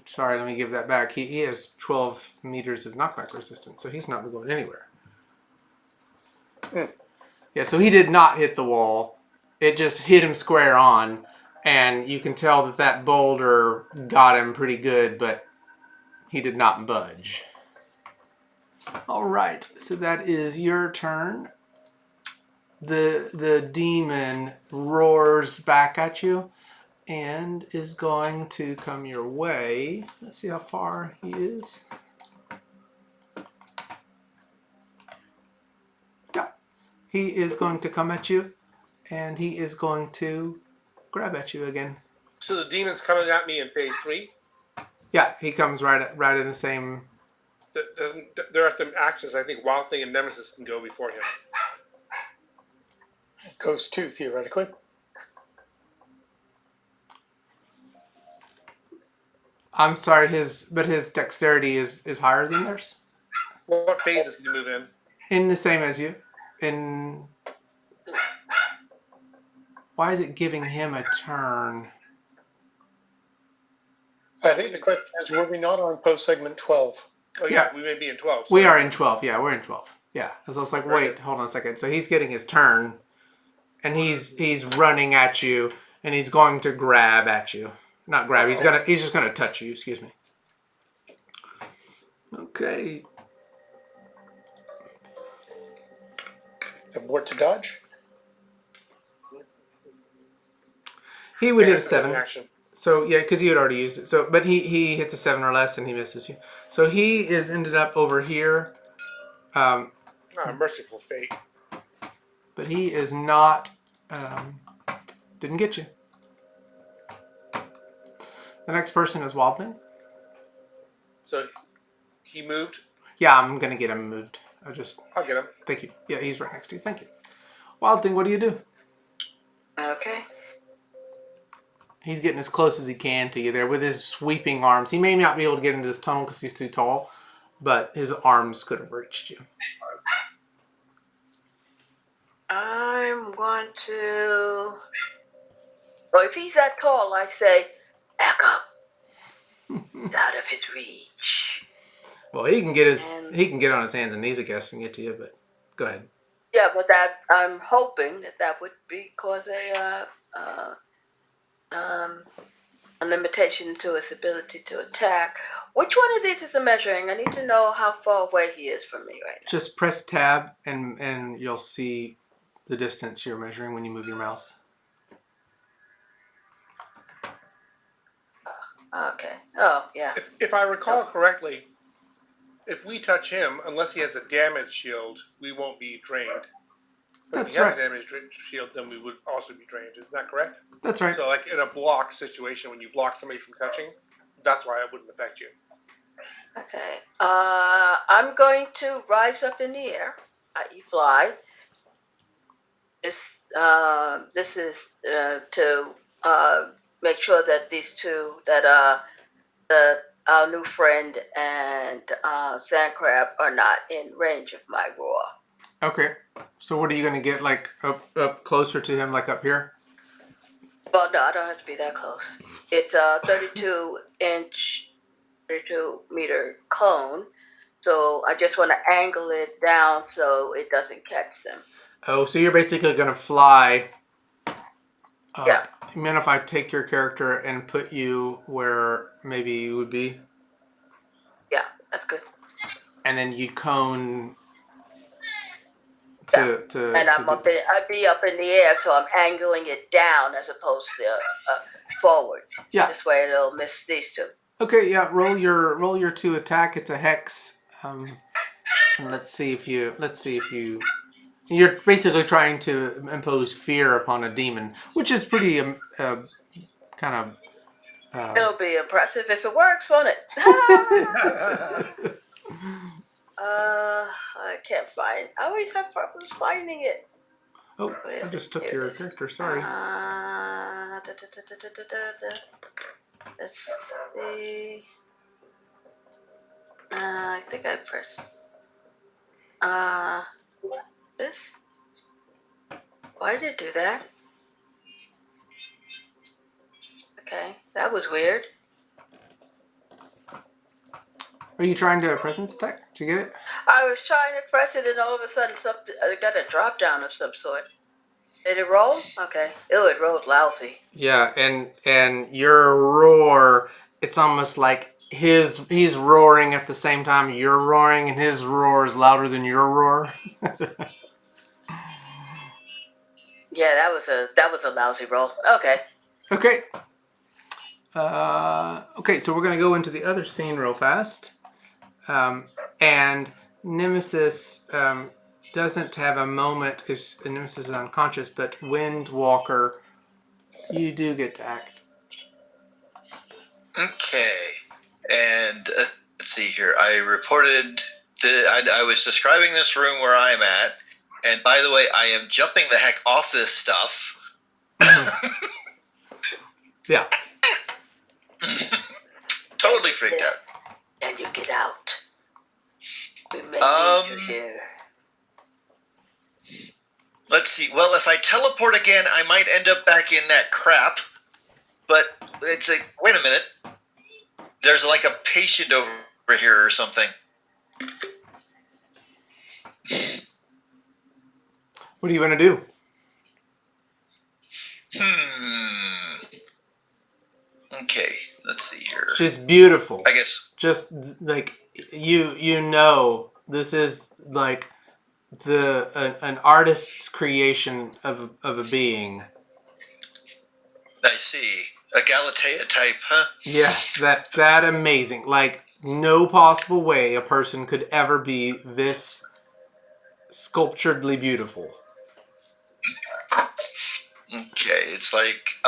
sorry, let me give that back. He has 12 meters of knockback resistance, so he's not going anywhere. Yeah, so he did not hit the wall. It just hit him square on, and you can tell that that boulder got him pretty good, but he did not budge. All right, so that is your turn. The demon roars back at you and is going to come your way. Let's see how far he is. Yeah, he is going to come at you, and he is going to grab at you again. So the demon's coming at me in phase 3. Yeah, he comes right in the same. There are some actions. I think Wild Thing and Nemesis can go before him. Goes 2, theoretically. I'm sorry, his dexterity is higher than yours. What phase does he move in? In the same as you. In. Why is it giving him a turn? I think the question is, were we not on post segment 12? Oh yeah, we may be in 12. We are in 12. Yeah, we're in 12. Yeah, because I was like, wait, hold on a second. So he's getting his turn, and he's running at you, and he's going to grab at you. Not grab. He's just gonna touch you. Excuse me. Okay. Abort to dodge. He would hit a 7. Action. So yeah, because you had already used it. So, but he hits a 7 or less, and he misses you. So he is ended up over here. Merciful fate. But he is not. Didn't get you. The next person is Wildman. So he moved. Yeah, I'm gonna get him moved. I'll get him. Thank you. Yeah, he's right next to you. Thank you. Wild Thing, what do you do? Okay. He's getting as close as he can to you there with his sweeping arms. He may not be able to get into this tunnel because he's too tall, but his arms could have reached you. I'm going to. Well, if he's that tall, I say, back up. Out of his reach. Well, he can get on his hands and knees, I guess, and get to you. But go ahead. Yeah, but I'm hoping that would cause a limitation to his ability to attack. Which one of these is a measuring? I need to know how far away he is from me right now. Just press tab and you'll see the distance you're measuring when you move your mouse. Okay. Oh, yeah. If I recall correctly, if we touch him, unless he has a damage shield, we won't be drained. But if he has a damage shield, then we would also be drained. Isn't that correct? That's right. So, like in a block situation, when you block somebody from touching, that's why it wouldn't affect you. Okay. I'm going to rise up in the air, i.e. fly. This is to make sure that these two, that our new friend and Sand Crab are not in range of my roar. Okay. So what are you going to get, like, up closer to him, like up here? Well, no, I don't have to be that close. It's a 32 meter cone, so I just want to angle it down so it doesn't catch them. Oh, so you're basically going to fly. Yeah. You mean if I take your character and put you where maybe you would be? Yeah, that's good. And then you cone And I'd be up in the air, so I'm angling it down as opposed to forward. Yeah. This way it'll miss these two. Okay, yeah. Roll your 2 attack. It's a hex. And let's see if you. You're basically trying to impose fear upon a demon, which is pretty kind of. It'll be impressive if it works, won't it? I can't find. I always have problems finding it. Oh, I just took your character. Sorry. Let's see. I think I pressed this. Why did it do that? Okay, that was weird. Are you trying to presence attack? Did you get it? I was trying to press it, and all of a sudden, something I got a drop down of some sort. Did it roll? Okay. Ew, it rolled lousy. Yeah, and your roar, it's almost like he's roaring at the same time you're roaring, and his roar is louder than your roar. Yeah, that was a lousy roll. Okay. Okay. Okay, so we're gonna go into the other scene real fast. And Nemesis doesn't have a moment because Nemesis is unconscious, but Windwalker, you do get to act. Okay. And let's see here. I reported I was describing this room where I'm at, and by the way, I am jumping the heck off this stuff. Yeah. Totally freaked out. And you get out. We may need you here. Let's see. Well, if I teleport again, I might end up back in that crap. But it's like, wait a minute. There's like a patient over here or something. What do you want to do? Okay, let's see here. She's beautiful. I guess. Just like you know, this is like an artist's creation of a being. I see. A Galatea type, huh? Yes, that amazing. Like no possible way a person could ever be this sculpturedly beautiful. Okay, it's like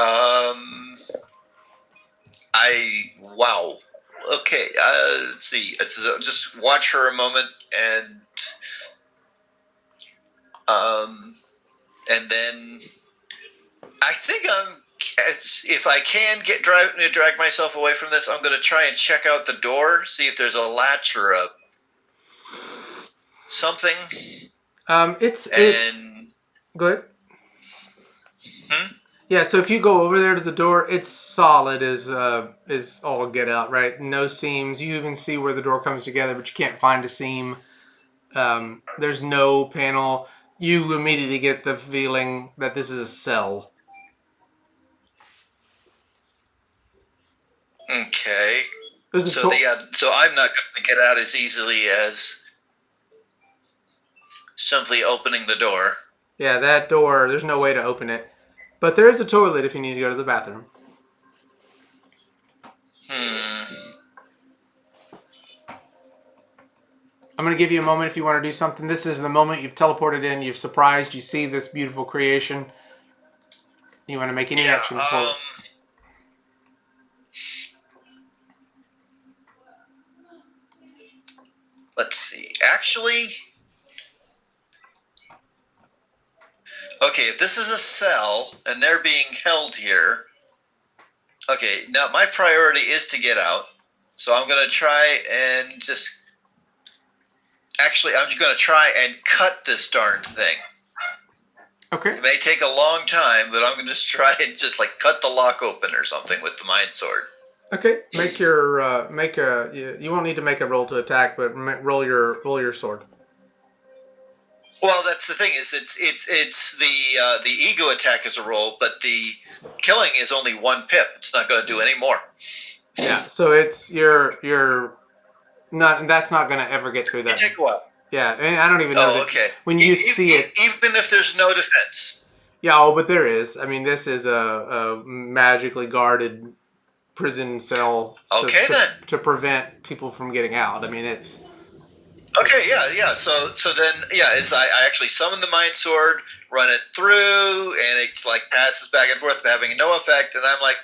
wow. Okay, let's see. Just watch her a moment, and then I think if I can drag myself away from this, I'm going to try and check out the door, see if there's a latch or a something. It's go ahead. Yeah, so if you go over there to the door, it's solid as all get out, right? No seams. You even see where the door comes together, but you can't find a seam. There's no panel. You immediately get the feeling that this is a cell. Okay. So So I'm not going to get out as easily as simply opening the door. Yeah, that door, there's no way to open it. But there is a toilet if you need to go to the bathroom. I'm going to give you a moment if you want to do something. This is the moment you've teleported in, you've surprised, you see this beautiful creation. You want to make any action forward. Let's see. Actually, okay, if this is a cell and they're being held here, okay, now my priority is to get out. So I'm going to try and just... Actually, I'm just going to try and cut this darn thing. Okay. It may take a long time, but I'm going to just try and just like cut the lock open or something with the mind sword. Okay, you won't need to make a roll to attack, but roll your sword. Well, that's the thing is it's the ego attack is a roll, but the killing is only 1 pip. It's not going to do any more. Yeah, so it's you're not. That's not going to ever get through that. It take a while. Yeah, and I don't even know. Okay. When you see it, even if there's no defense. Yeah, but there is. I mean, this is a magically guarded prison cell to prevent people from getting out. I mean, it's... Okay, yeah. So then, I actually summon the mind sword, run it through, and it like passes back and forth, having no effect. And I'm like,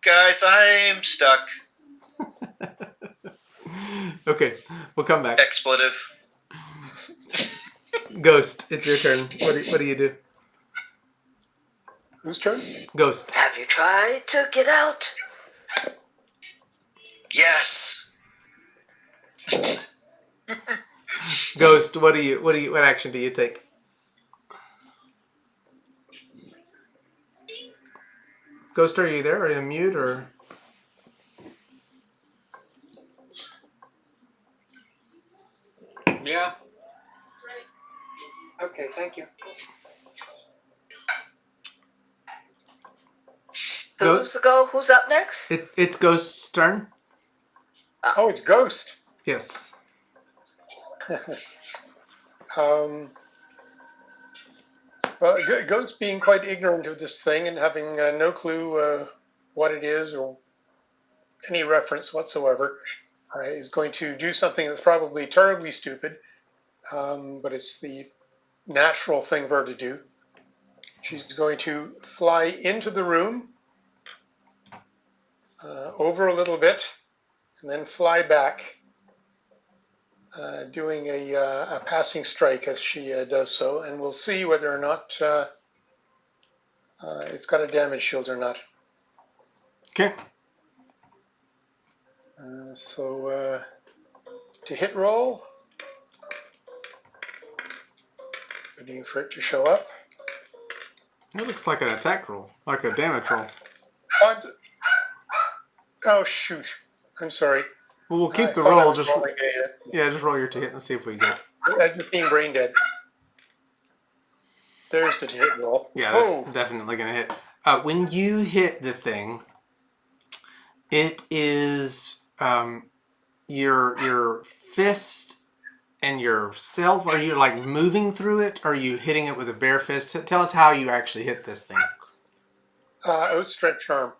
guys, I'm stuck. Okay, we'll come back. Expletive. Ghost, it's your turn. What do you do? Whose turn? Ghost. Have you tried to get out? Yes. Ghost, what action do you take? Ghost, are you there? Are you mute or? Yeah. Okay, thank you. Who's up next? It's Ghost's turn. Oh, it's Ghost. Yes. Well, Ghost being quite ignorant of this thing and having no clue what it is or any reference whatsoever, is going to do something that's probably terribly stupid, but it's the natural thing for her to do. She's going to fly into the room, over a little bit, and then fly back, doing a passing strike as she does so, and we'll see whether or not it's got a damage shield or not. Okay. So to hit roll, waiting for it to show up. It looks like an attack roll, like a damage roll. Oh shoot! I'm sorry. Well, we'll keep I the thought I roll. was Just rolling just roll your to hit and see if we get. just being brain dead. There's the hit roll. Yeah, that's Whoa! definitely gonna hit. When you hit the thing, it is your fist and yourself. Are you like moving through it? Or are you hitting it with a bare fist? Tell us how you actually hit this thing. Outstretched arm.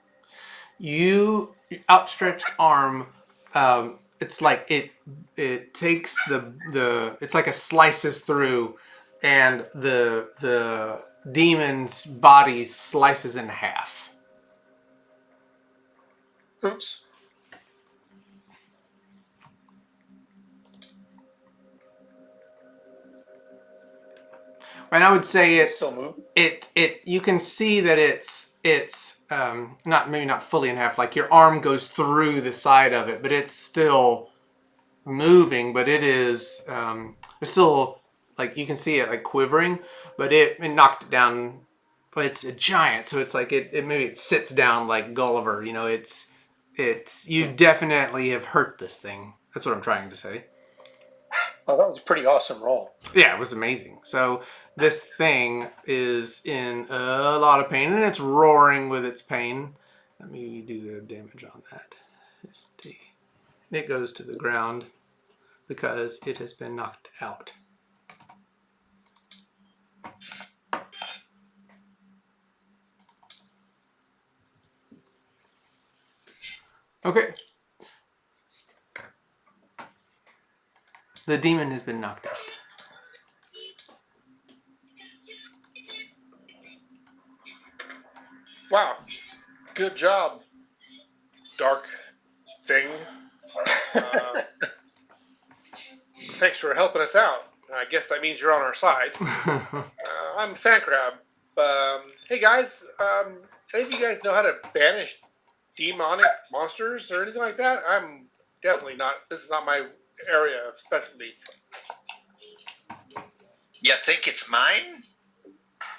You outstretched arm. It's like it takes the it's like a slices through, and the demon's body slices in half. Oops. And I would say Does it still move? it you can see that it's not maybe not fully in half, like your arm goes through the side of it, but it's still moving, but it is it's still like you can see it like quivering, but it knocked it down. But it's a giant, so it's like it maybe it sits down like Gulliver, you know. It's you definitely have hurt this thing. That's what I'm trying to say. Oh, that was a pretty awesome roll. Yeah, it was amazing. So this thing is in a lot of pain, and it's roaring with its pain. Let me do the damage on that. 50. It goes to the ground because it has been knocked out. Okay. The demon has been knocked out. Wow, good job, dark thing. Thanks for helping us out. I guess that means you're on our side. I'm Sandcrab. Hey guys, any of you guys know how to banish demonic monsters or anything like that? I'm definitely not. This is not my area of specialty. You think it's mine?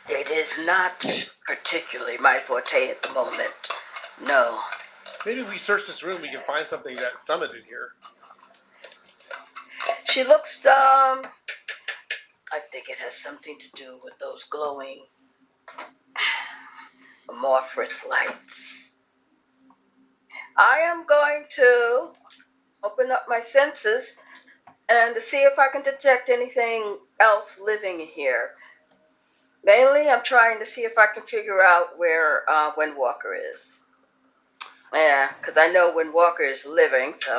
It is not particularly my forte at the moment. No. Maybe if we search this room, we can find something that summoned it here. She looks, I think it has something to do with those glowing amorphous lights. I am going to open up my senses and to see if I can detect anything else living here. Mainly, I'm trying to see if I can figure out where Windwalker is. Yeah, because I know Windwalker is living, so.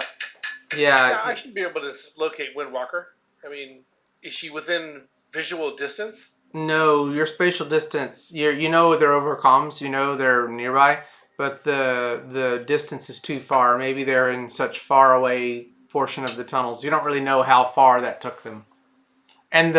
Yeah, I should be able to locate Windwalker. I mean, is she within visual distance? No, your spatial distance, you know they're over comms, you know they're nearby, but the distance is too far. Maybe they're in such far away portion of the tunnels. You don't really know how far that took them. And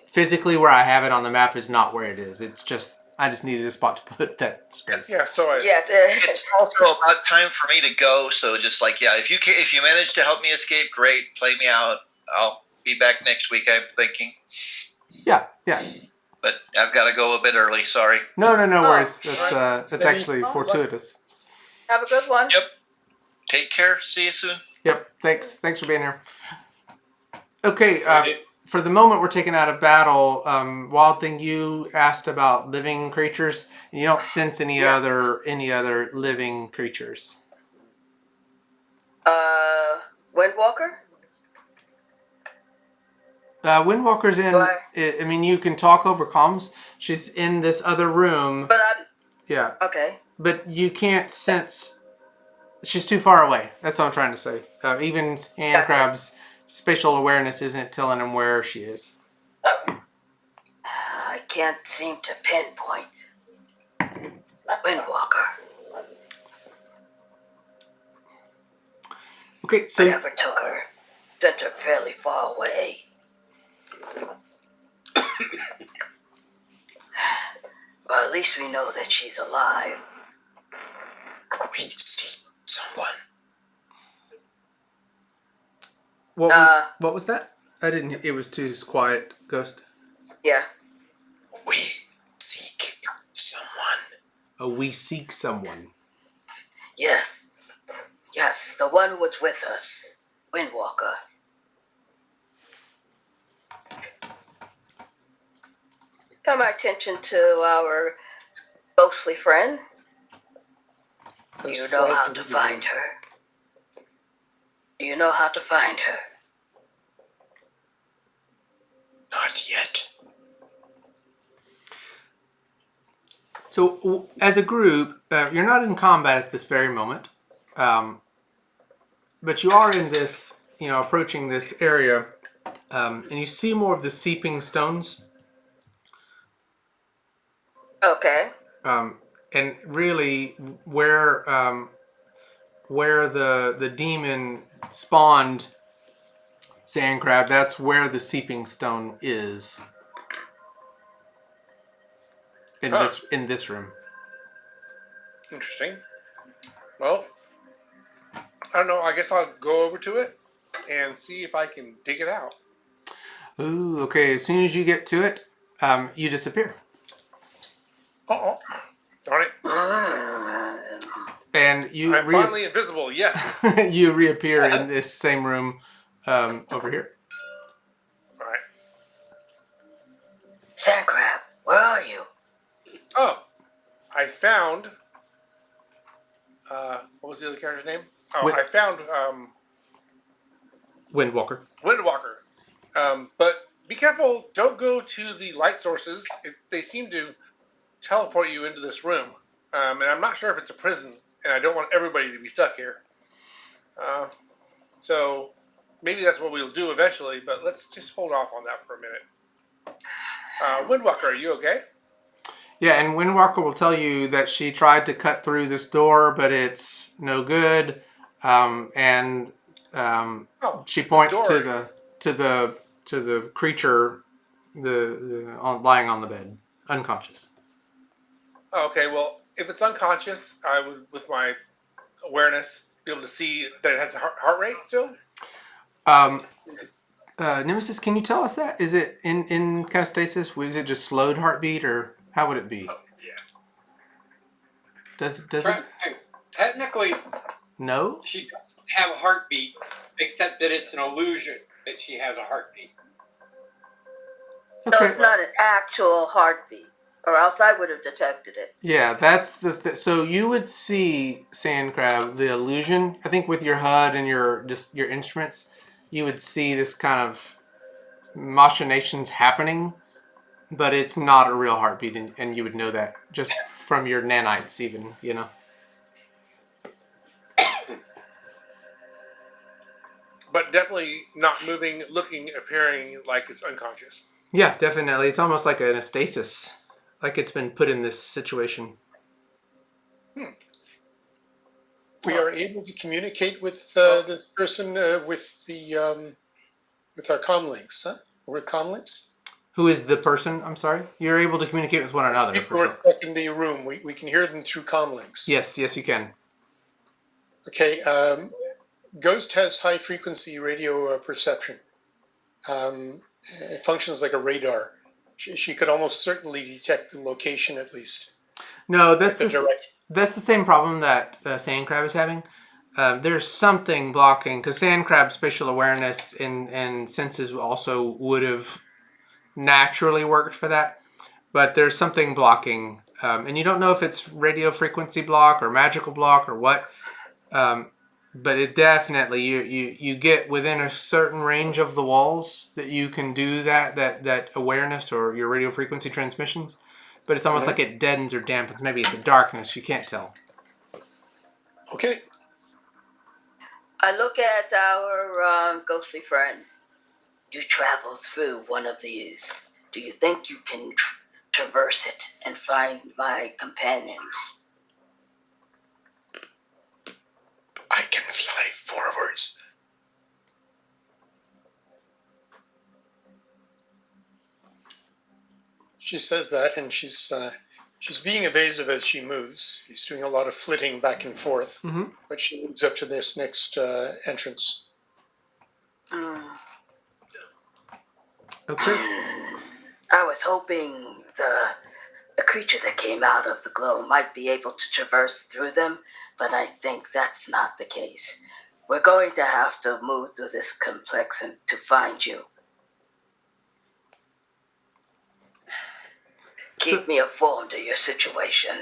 physically where I have it on the map is not where it is. It's just I just needed a spot to put that space. Yeah, so it's also about time for me to go. So just like, yeah, if you manage to help me escape, great. Play me out. I'll be back next week, I'm thinking. Yeah. but I've got to go a bit early. Sorry. No Oh, worries. That's Maybe- actually fortuitous. have a good one. Yep. Take care. See you soon. Yep. Thanks for being here. Okay. So did- For the moment, we're taken out of battle. Wild Thing, you asked about living creatures. And you don't sense any Yeah. other living creatures. Windwalker? Windwalker's in. Why? I mean, you can talk over comms. She's in this other room. But I'm Yeah, okay. but you can't sense. She's too far away. That's what I'm trying to say. Even Crab's spatial awareness isn't telling him where she is. I can't seem to pinpoint Windwalker. Okay, I so never took her. Sent her fairly far away. Well, at least we know that she's alive. We see someone. what was that? I didn't. It was too quiet. Ghost. Yeah. We seek someone. Oh, we seek someone. Yes. Yes, the one who was with us. Windwalker. Got my attention to our ghostly friend. You know how to find her. Do you know how to find her? Not yet. So, as a group, you're not in combat at this very moment, but you are in this, approaching this area, and you see more of the seeping stones, Okay. and really where the demon spawned sand crab. That's where the seeping stone is. In this room. Interesting. Well, I don't know. I guess I'll go over to it and see if I can dig it out. Ooh, okay. As soon as you get to it, you disappear. Oh, darn it! And you I'm finally invisible. Yes. you reappear in this same room over here. All right. Sand crab, where are you? Oh, I found. What was the other character's name? Oh, I found Windwalker. Windwalker. But be careful. Don't go to the light sources. They seem to teleport you into this room. And I'm not sure if it's a prison, and I don't want everybody to be stuck here. So maybe that's what we'll do eventually, but let's just hold off on that for a minute. Windwalker, are you okay? Yeah, and Windwalker will tell you that she tried to cut through this door, but it's no good. She points to the creature, lying on the bed, unconscious. Oh, okay, well, if it's unconscious, I would, with my awareness, be able to see that it has a heart rate still. Nemesis, can you tell us that? Is it in kind of stasis? Is it just slowed heartbeat, or how would it be? Oh, yeah. Does it? Technically, No. she doesn't have a heartbeat, except that it's an illusion that she has a heartbeat. So it's not an actual heartbeat, or else I would have detected it. Yeah, that's the so you would see Sand Crab, the illusion. I think with your HUD and your instruments, you would see this kind of machinations happening, but it's not a real heartbeat, and you would know that just from your nanites, even, But definitely not moving, looking, appearing like it's unconscious. Yeah, definitely. It's almost like an stasis, like it's been put in this situation. We are able to communicate with this person with our comlinks, huh? With comlinks? Who is the person? I'm sorry. You're able to communicate with one another People for are sure. stuck in the room. We can hear them through comlinks. Yes, you can. Okay. Ghost has high frequency radio perception. It functions like a radar. She could almost certainly detect the location at least. No, Like the direct. that's the same problem that sand crab is having. There's something blocking because sand crab spatial awareness and senses also would have naturally worked for that, but there's something blocking, and you don't know if it's radio frequency block or magical block or what. But it definitely you get within a certain range of the walls that you can do that awareness or your radio frequency transmissions. But it's almost like it deadens or dampens. Maybe it's a darkness. You can't tell. Okay. I look at our ghostly friend. You travel through one of these. Do you think you can traverse it and find my companions? I can fly forwards. She says that, and she's being evasive as she moves. She's doing a lot of flitting back and forth, but she moves up to this next entrance. Okay. I was hoping the creatures that came out of the glow might be able to traverse through them, but I think that's not the case. We're going to have to move through this complex and to find you. Keep me informed of your situation.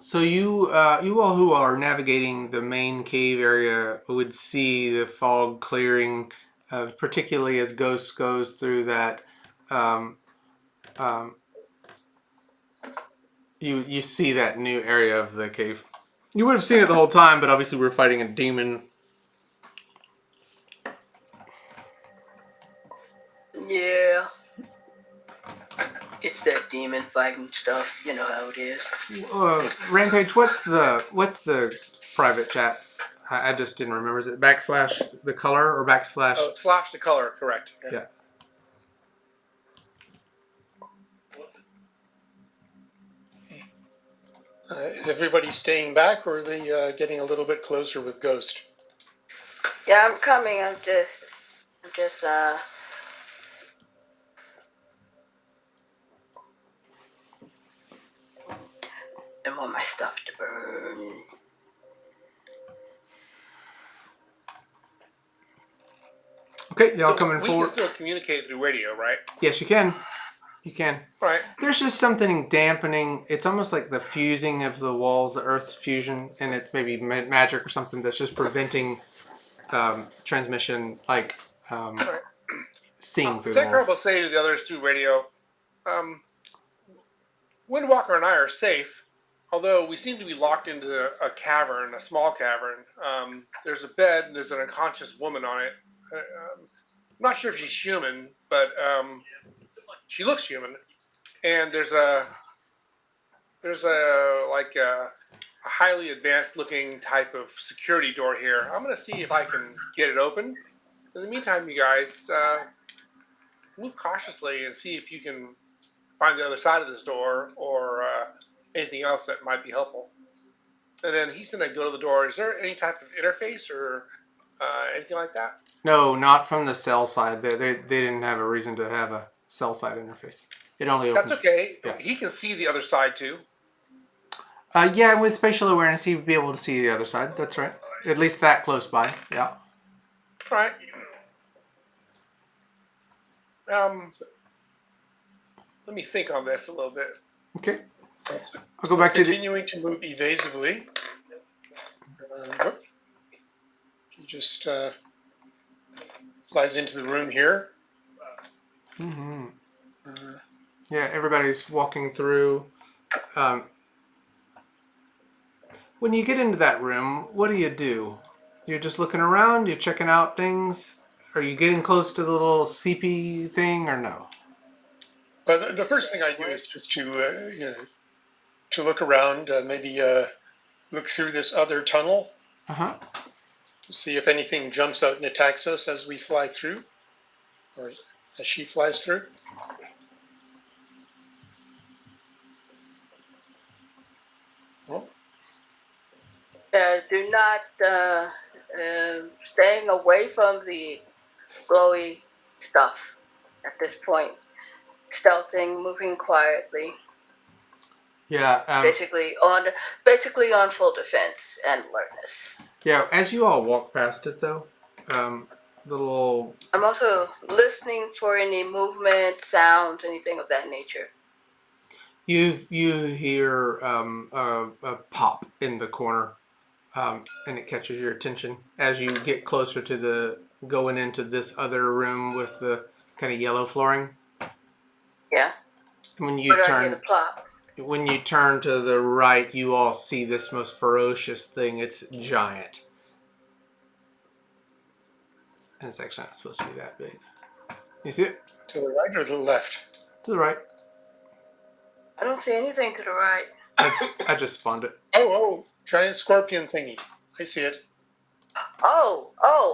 So you all who are navigating the main cave area would see the fog clearing, particularly as Ghost goes through that. You see that new area of the cave. You would have seen it the whole time, but obviously we're fighting a demon. Yeah. It's that demon fighting stuff. You know how it is. Rampage, what's the private chat? I just didn't remember. Is it / the color or / Oh, / the color, correct. Yeah. Is everybody staying back, or are they getting a little bit closer with Ghost? Yeah, I'm coming. I'm just I want my stuff to burn. Okay, y'all So coming we forward. can still communicate through radio, right? Yes, you can. You can. Right. There's just something dampening. It's almost like the fusing of the walls, the earth fusion, and it's maybe magic or something that's just preventing transmission, like seeing through the Sacred walls. will say to the others through radio, Windwalker and I are safe, although we seem to be locked into a cavern, a small cavern. There's a bed and there's an unconscious woman on it. I'm not sure if she's human, but she looks human. And there's a highly advanced looking type of security door here. I'm gonna see if I can get it open. In the meantime, you guys move cautiously and see if you can find the other side of this door or anything else that might be helpful. And then he's gonna go to the door. Is there any type of interface or anything like that? No, not from the cell side. They didn't have a reason to have a cell side interface. It only opens. That's okay. Yeah. He can see the other side too. Yeah, with spatial awareness, he'd be able to see the other side. That's right. At least that close by. Yeah. Right. Let me think on this a little bit. Okay. So I'll go back to continuing to move evasively. He just slides into the room here. Mm-hmm. Yeah, everybody's walking through. When you get into that room, what do? You're just looking around? You're checking out things? Are you getting close to the little CP thing or no? But the first thing I do is just to look around, maybe look through this other tunnel, see if anything jumps out and attacks us as we fly through, or as she flies through. Well, Do not staying away from the glowy stuff at this point. stealthing, moving quietly, Yeah. basically on full defense and alertness. Yeah. As you all walk past it, though, the little I'm also listening for any movement, sounds, anything of that nature. you hear a pop in the corner, and it catches your attention as you get closer to the going into this other room with the kind of yellow flooring. Yeah. When Where do I hear the plop? when you turn to the right, you all see this most ferocious thing. It's giant, and it's actually not supposed to be that big. You see it? To the right or the left? To the right. I don't see anything to the right. I just spawned it. Oh, giant scorpion thingy. I see it. Oh,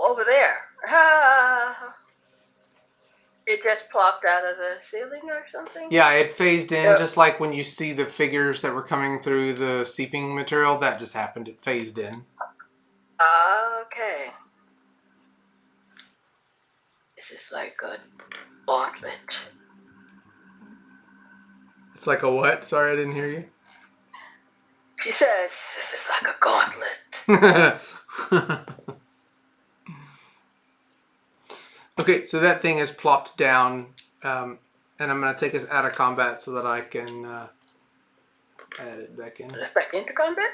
over there. Ah. It just plopped out of the ceiling or something? Yeah, it phased in just like when you see the figures that were coming through the seeping material. That just happened. It phased in. Okay. This is like a gauntlet. It's like a what? Sorry, I didn't hear you. She says, this is like a gauntlet. Okay, so that thing is plopped down, and I'm going to take us out of combat so that I can add it back in. Back into combat?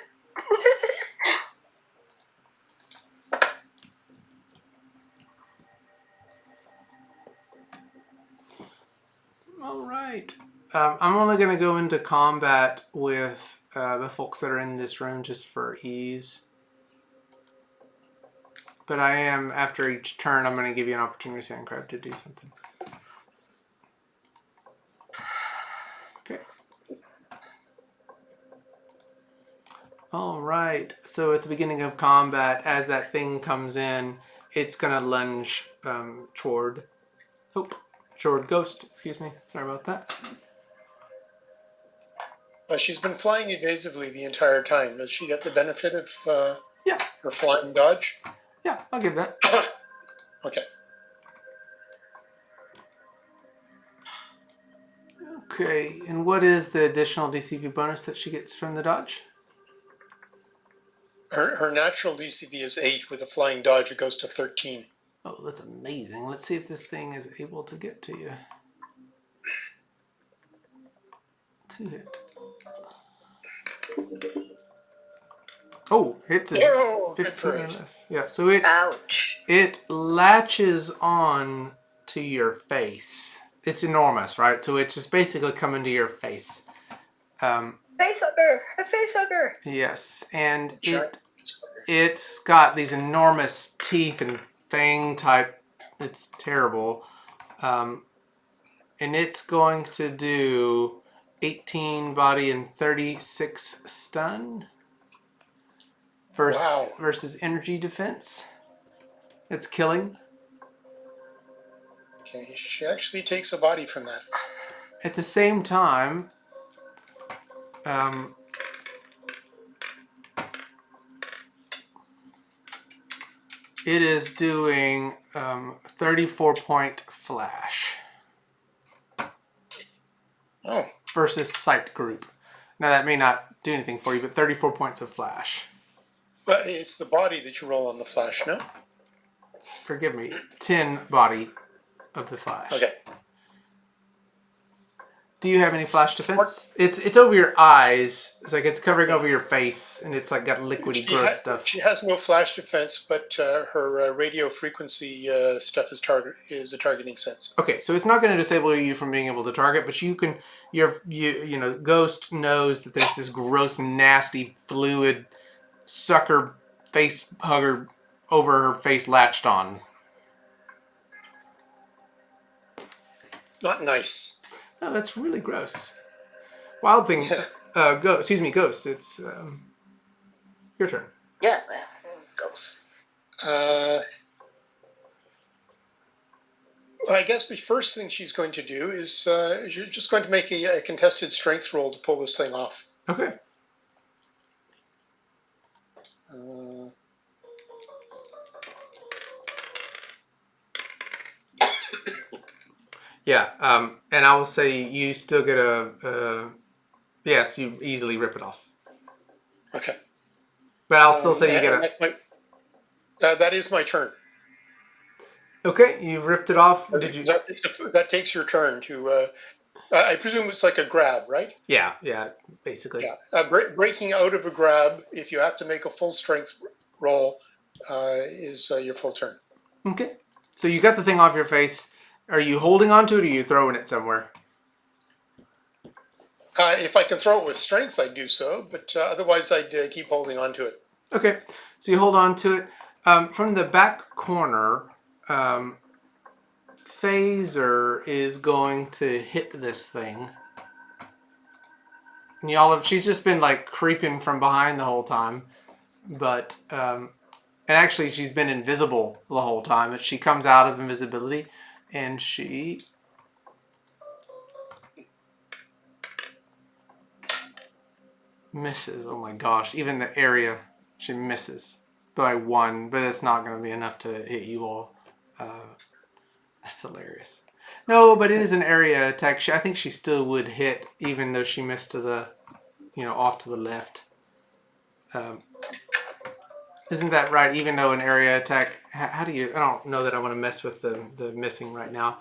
All right. I'm only going to go into combat with the folks that are in this room just for ease. But I am, after each turn, I'm going to give you an opportunity, Sandcrab, to do something. Okay. All right. So at the beginning of combat, as that thing comes in, it's going to lunge toward Ghost. Excuse me. Sorry about that. She's been flying evasively the entire time. Does she get the benefit of Yeah. her flying dodge? Yeah, I'll give that. Okay. Okay, and what is the additional DCV bonus that she gets from the dodge? Her natural DCV is 8. With a flying dodge, it goes to 13. Oh, that's amazing. Let's see if this thing is able to get to you. 2 hit. Oh, hits it. Oh, good 15 or for 8. less. Yeah, so it latches on to your face. It's enormous, right? So it's just basically coming to your face. Facehugger! A facehugger! Yes, and Giant. it's got these enormous teeth and fang type. It's terrible. And it's going to do 18 body and 36 stun versus energy defense. It's killing. Okay, she actually takes a body from that. At the same time, it is doing 34-point flash. Oh. Versus sight group. Now that may not do anything for you, but 34 points of flash. But it's the body that you roll on the flash, no? Forgive me. 10 body of the flash. Okay. Do you have any flash defense? It's over your eyes. It's like it's covering over your face, and it's like got liquidy gross stuff. She has no flash defense, but her radio frequency stuff is a targeting sense. Okay, so it's not going to disable you from being able to target, but you can. You know, Ghost knows that there's this gross, nasty, fluid sucker face hugger over her face latched on. Not nice. Oh, that's really gross. Wild thing. Ghost. It's your turn. Yeah, Ghost. I guess the first thing she's going to do is you're just going to make a contested strength roll to pull this thing off. Okay. Yeah, and I will say you still get yes, you easily rip it off. Okay. But I'll still say you get and a... that's that is my turn. Okay, you've ripped it off. Did you... That takes your turn to. I presume it's like a grab, right? Yeah, basically. Yeah. Breaking out of a grab, if you have to make a full strength roll, is your full turn. Okay. So you got the thing off your face. Are you holding on to it or are you throwing it somewhere? If I can throw it with strength, I'd do so, but otherwise I'd keep holding on to it. Okay. So you hold on to it. From the back corner, Phaser is going to hit this thing. And she's just been like creeping from behind the whole time. But, and actually she's been invisible the whole time. But she comes out of invisibility and she... misses. Oh my gosh. Even the area, she misses by 1, but it's not going to be enough to hit you all. That's hilarious. No, but it is an area attack. I think she still would hit, even though she missed to the, off to the left. Isn't that right? Even though an area attack, how do you? I don't know that I want to mess with the missing right now.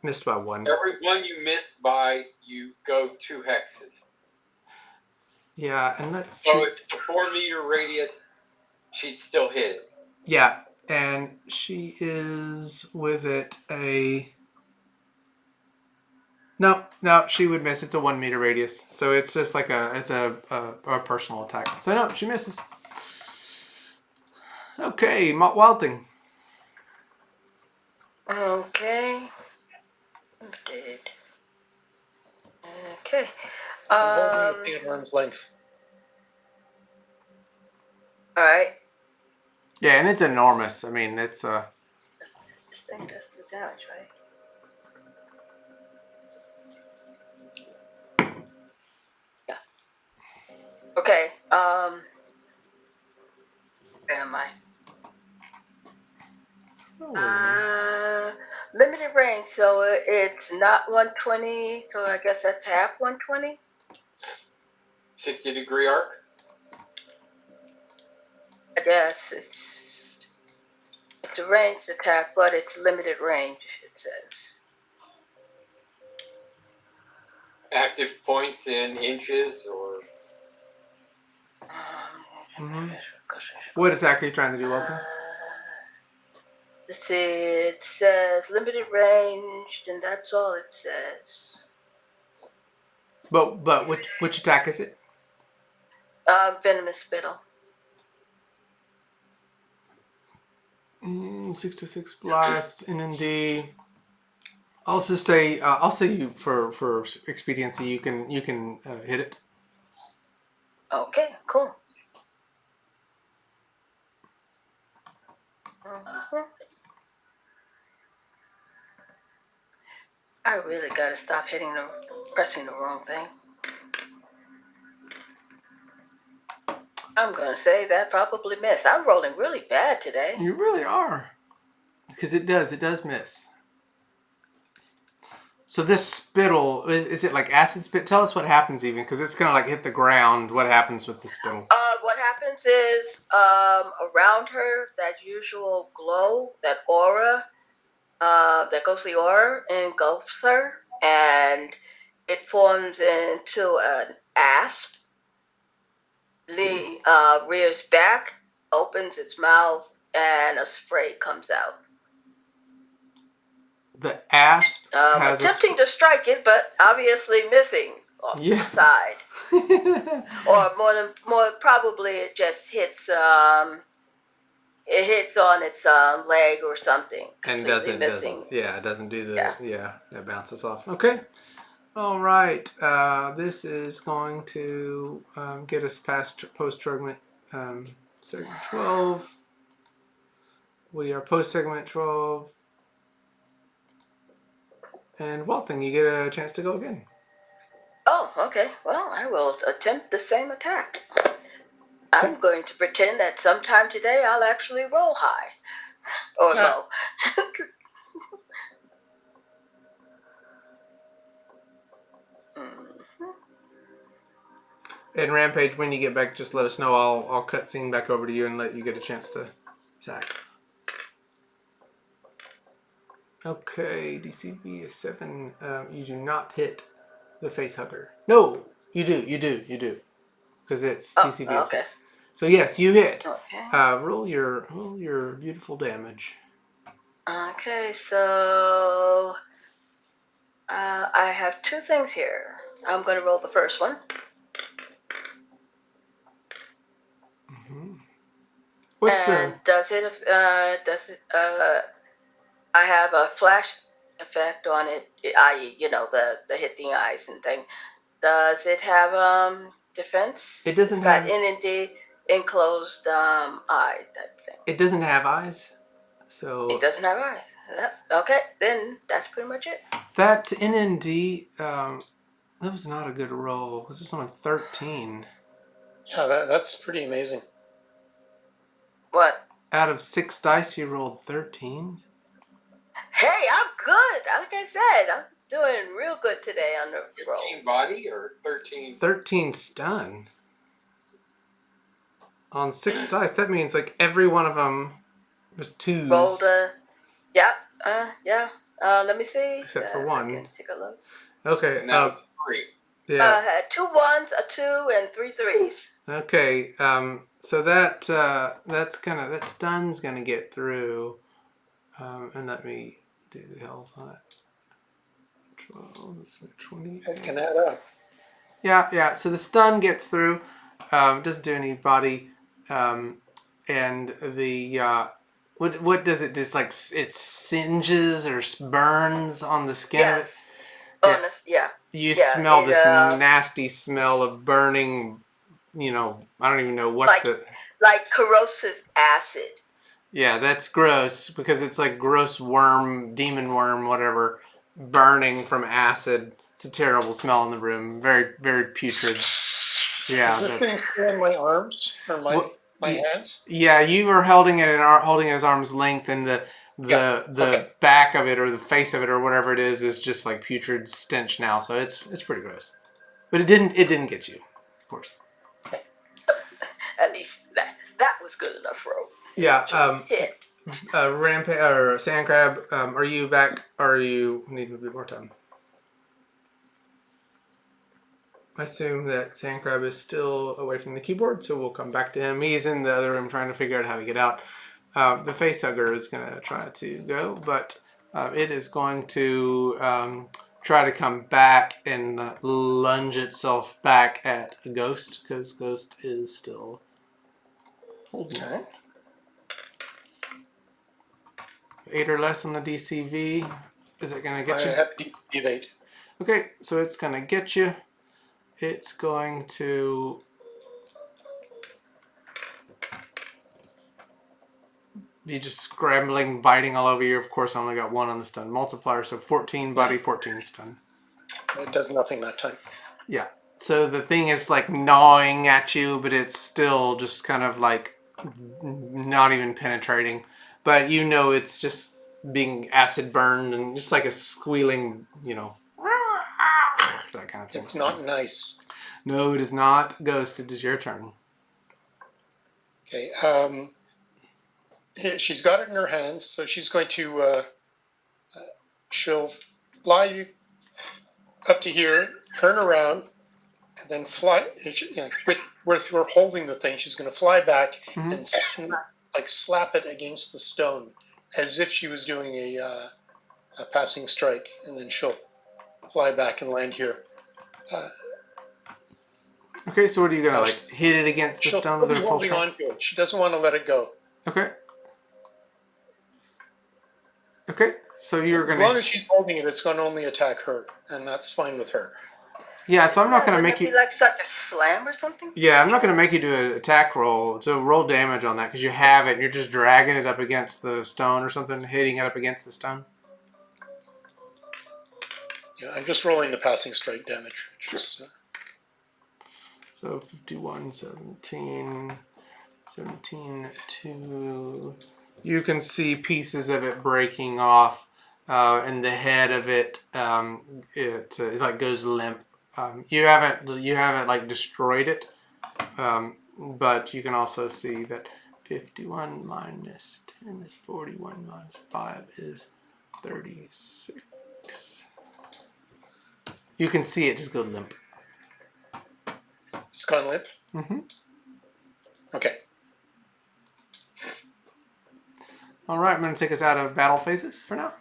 Missed by 1. Every one you miss by, you go 2 hexes. Yeah, and let's see. So if it's a 4-meter radius, she'd still hit it. Yeah, and she is with it a... No, she would miss. It's a 1-meter radius. So it's just like a personal attack. So no, she misses. Okay, Wild Thing. Okay. Okay. I'm holding the thing at arm's length. All right. Yeah, and it's enormous. I mean, it's This thing does the damage, right? Yeah. Okay. Where am I? Limited range, so it's not 120. So I guess that's half 120. 60-degree arc. I guess it's a ranged attack, but it's limited range. It says. Active points in inches or. What attack are you trying to do, Welcome? Let's see. It says limited range, and that's all it says. But which attack is it? Venomous spittle. 6-6 blast, NND. I'll just say I'll say you for expediency you can hit it. Okay, cool. Mm-hmm. I really gotta stop pressing the wrong thing. I'm gonna say that probably missed. I'm rolling really bad today. You really are, because it does miss. So this spittle, is it like acid spit? Tell us what happens even, because it's gonna like hit the ground. What happens with the spittle? What happens is around her, that usual glow, that aura, that ghostly aura engulfs her, and it forms into an asp. Rears back, opens its mouth, and a spray comes out. The asp has attempting to strike it, but obviously missing off to the side. Or more probably it just hits. It hits on its leg or something. And doesn't do the it bounces off. Okay. All right. This is going to get us past post-segment segment 12. We are post-segment 12. And Wild Thing, you get a chance to go again. Oh, okay. Well, I will attempt the same attack. Okay. I'm going to pretend that sometime today I'll actually roll high. Or low. And Rampage, when you get back, just let us know. I'll cut scene back over to you and let you get a chance to attack. Okay, DCB is 7. You do not hit the face hugger. No, you do. Because it's DCB of 6. So yes, you hit. Okay. Roll your beautiful damage. Okay, so I have 2 things here. I'm going to roll the first one. What's and does it? I have a flash effect on it, i.e., the hitting eyes and thing. Does it have defense? It doesn't It's got have NND enclosed eye type thing. It doesn't have eyes. So It doesn't have eyes. Yep. Okay, then that's pretty much it. that NND, that was not a good roll. This was only 13. Yeah, that's pretty amazing. What? Out of 6 dice, you rolled 13. Hey, I'm good. Like I said, I'm doing real good today on the 13 rolls. body or 13? 13 stun. On 6 dice, that means like every one of them was 2s. Rolled yeah. Let me see. Except for I 1. can take a look. Okay. And that was 3. Yeah. Had 2 1s, a 2, and 3 3s. Okay. So that stun's gonna get through. And let me do the health on it. 12, that's 20. It can add up. Yeah. So the stun gets through. Doesn't do any body. And the what does it do? It's like it singes or burns on the skin of it. Yes. Yeah. You smell this nasty smell of burning. I don't even know what like corrosive acid. Yeah, that's gross because it's like gross worm, demon worm, whatever, burning from acid. It's a terrible smell in the room. Very, very putrid. Yeah, Is this thing still in my arms or my hands? Yeah, you were holding it holding it at arm's length, and the back of it or the face of it or whatever it is just like putrid stench now. So it's pretty gross. But it didn't get you, of course. Okay. At least that was good enough for Yeah. hit. Rampage or Sand Crab, are you back? Or are you needing a bit more time? I assume that Sand Crab is still away from the keyboard, so we'll come back to him. He's in the other room trying to figure out how to get out. The face hugger is going to try to go, but it is going to try to come back and lunge itself back at a Ghost, because Ghost is still holding. Okay. 8 or less on the DCV. Is it going to get you? I have DCV 8. Okay, so it's going to get you. It's going to be just scrambling, biting all over you. Of course, I only got 1 on the stun multiplier, so 14 body, 14 stun. It does nothing that time. Yeah. So the thing is like gnawing at you, but it's still just kind of like not even penetrating. But it's just being acid burned and just like a squealing, that kind of thing. It's not nice. No, it is not. Ghost, it is your turn. Okay. She's got it in her hands, so she's going to she'll fly up to here, turn around, and then fly. With her holding the thing, she's going to fly back and slap it against the stone, as if she was doing a passing strike, and then she'll fly back and land here. Okay, so what are you gonna hit it against the stone with her full strength? Onto it. She doesn't want to let it go. Okay. Okay, so you're gonna. As long as she's holding it, it's going to only attack her, and that's fine with her. Yeah, so I'm not gonna make you. Be like such a slam or something. Yeah, I'm not gonna make you do an attack roll. So roll damage on that because you have it. And you're just dragging it up against the stone or something, hitting it up against the stone. Yeah, I'm just rolling the passing strike damage. So 51, 17, 2. You can see pieces of it breaking off, and the head of it, it like goes limp You haven't like destroyed it, but you can also see that 51 minus 10 is 41 minus 5 is 36. You can see it just go limp. It's gone limp? Mm-hmm. Okay. All right, I'm going to take us out of battle phases for now.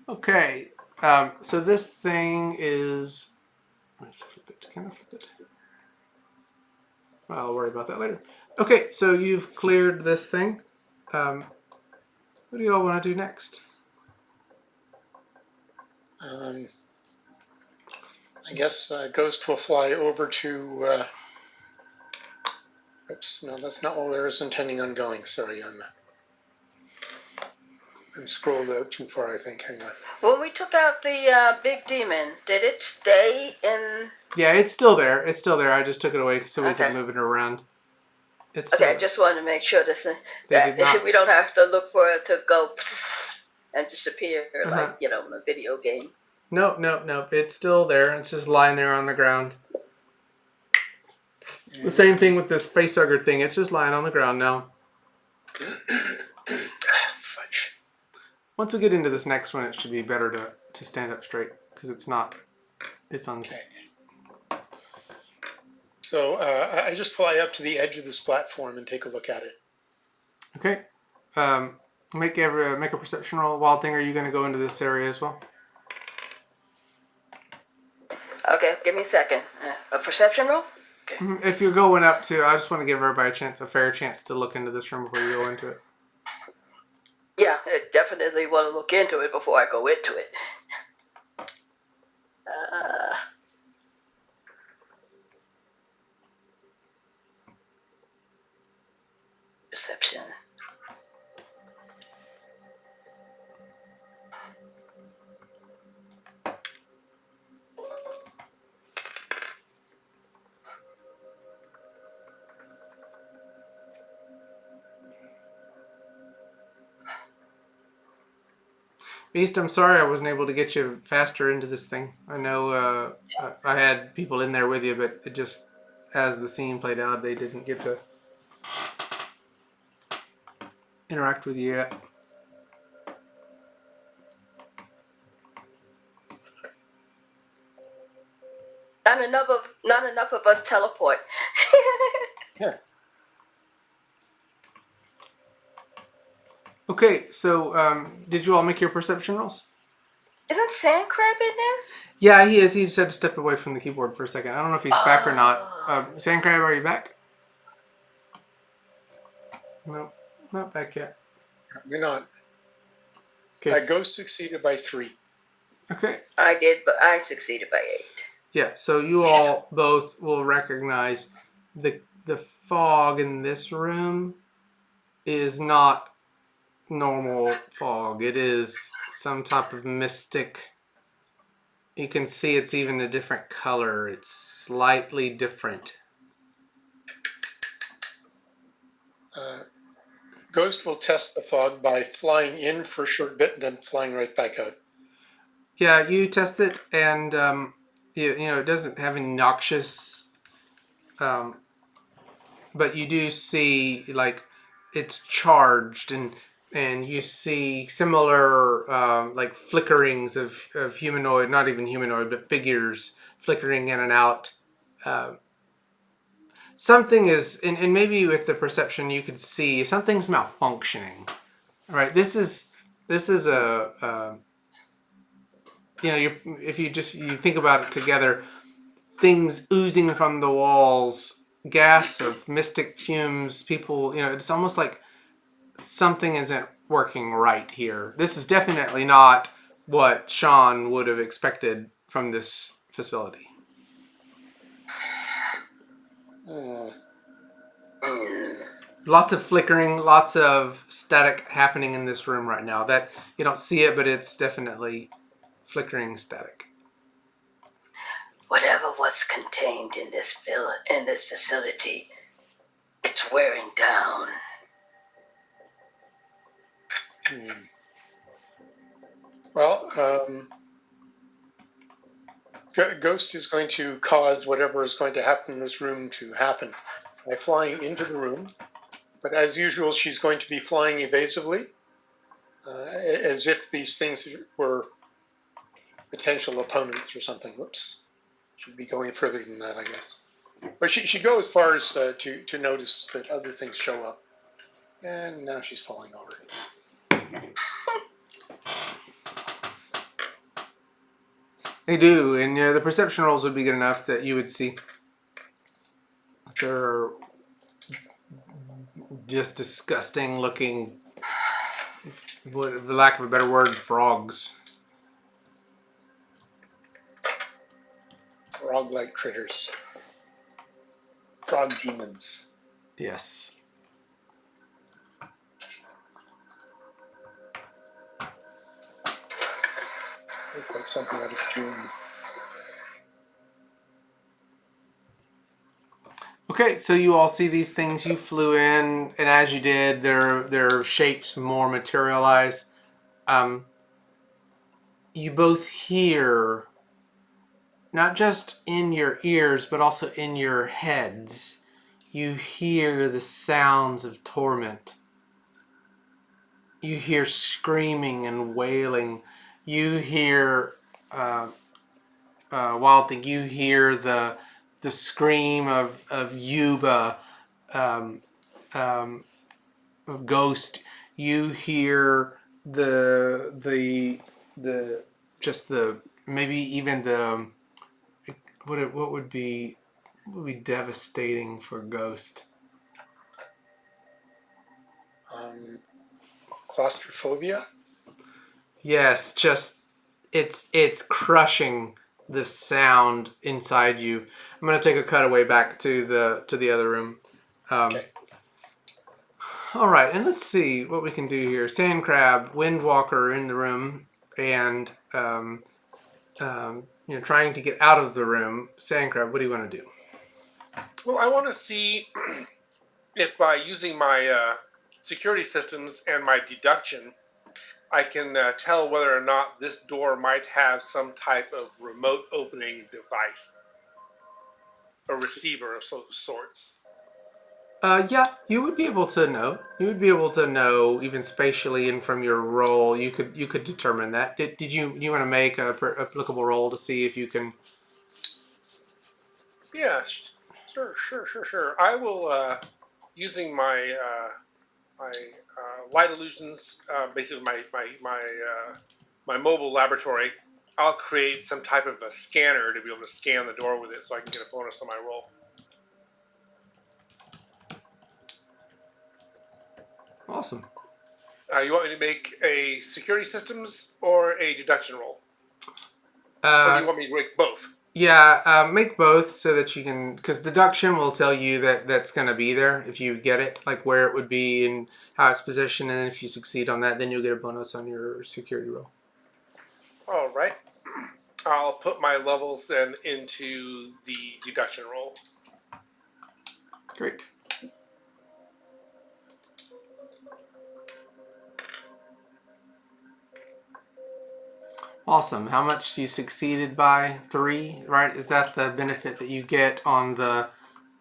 Okay, so this thing is... Let's flip it. Can I flip it? I'll worry about that later. Okay, so you've cleared this thing. What do you all want to do next? I guess Ghost will fly over to... oops, no, that's not where I was intending on going. Sorry, I'm scrolled out too far, I think. Hang on. When we took out the big demon, did it stay in? Yeah, it's still there. It's still there. I just took it away so we could Okay. move it around. It's still Okay, I there. just wanted to make sure They that did not- we don't have to look for it to go and disappear Uh-huh. like, in a video game. Nope. It's still there. It's just lying there on the ground. The same thing with this facehugger thing. It's just lying on the ground now. Fudge. Once we get into this next one, it should be better to stand up straight because it's not. It's on. Okay. So I just fly up to the edge of this platform and take a look at it. Okay. Make a perception roll. Wild Thing, are you going to go into this area as well? Okay, give me a second. A perception roll? Okay. If you're going up to, I just want to give everybody a fair chance to look into this room before you go into it. Yeah, I definitely want to look into it before I go into it. Perception. Beast, I'm sorry I wasn't able to get you faster into this thing. I know I had people in there with you, but it just, as the scene played out, they didn't get to interact with you yet. Not enough of us teleport. Yeah. Okay, so did you all make your perception rolls? Isn't Sand Crab in there? Yeah, he is. He just had to step away from the keyboard for a second. I don't know if he's back or not. Sandcrab, are you back? No, not back yet. We're not. Okay. Ghost succeeded by 3. Okay. I did, but I succeeded by 8. Yeah, so you all both will recognize the fog in this room is not normal fog. It is some type of mystic. You can see it's even a different color. It's slightly different. Ghost will test the fog by flying in for a short bit and then flying right back out. Yeah, you test it, and you know it doesn't have any noxious, but you do see like it's charged, and you see similar like flickerings of humanoid, not even humanoid, but figures flickering in and out. Something is, and maybe with the perception you could see something's malfunctioning. All right, this is a you know, if you think about it together, things oozing from the walls, gas of mystic fumes, people, you know, it's almost like something isn't working right here. This is definitely not what Sean would have expected from this facility. Lots of flickering, lots of static happening in this room right now. That you don't see it, but it's definitely flickering static. Whatever was contained in this facility, it's wearing down. Well, Ghost is going to cause whatever is going to happen in this room to happen by flying into the room. But as usual, she's going to be flying evasively, as if these things were potential opponents or something. Whoops. Should be going further than that, I guess. But she go as far as to notice that other things show up. And now she's falling over. They do, and the perception rolls would be good enough that you would see. They're just disgusting looking, for lack of a better word, frogs. Frog-like critters. Frog demons. Yes. Look like something out of Doom. Okay, so you all see these things. You flew in, and as you did, their shapes more materialize. You both hear, not just in your ears, but also in your heads, you hear the sounds of torment. You hear screaming and wailing. You hear, Wild Thing, you hear the scream of Yuba, Ghost. You hear the just the maybe even the what would be devastating for Ghost. Claustrophobia? Yes, just it's crushing the sound inside you. I'm gonna take a cutaway back to the other room. Okay. All right, and let's see what we can do here. Sand Crab, Windwalker in the room, and trying to get out of the room. Sand Crab, what do you want to do? Well, I want to see if by using my security systems and my deduction, I can tell whether or not this door might have some type of remote opening device, a receiver of sorts. Yeah, you would be able to know. You would be able to know even spatially and from your roll. You could determine that. Did you want to make a applicable roll to see if you can? Yeah, sure. I will using my light illusions, basically my mobile laboratory. I'll create some type of a scanner to be able to scan the door with it, so I can get a bonus on my roll. Awesome. You want me to make a security systems or a deduction roll? Or do you want me to make both? Yeah, make both so that you can, because deduction will tell you that's going to be there if you get it, like where it would be and how it's positioned, and if you succeed on that, then you'll get a bonus on your security roll. All right. I'll put my levels then into the deduction roll. Great. Awesome. How much you succeeded by? 3, right? Is that the benefit that you get on the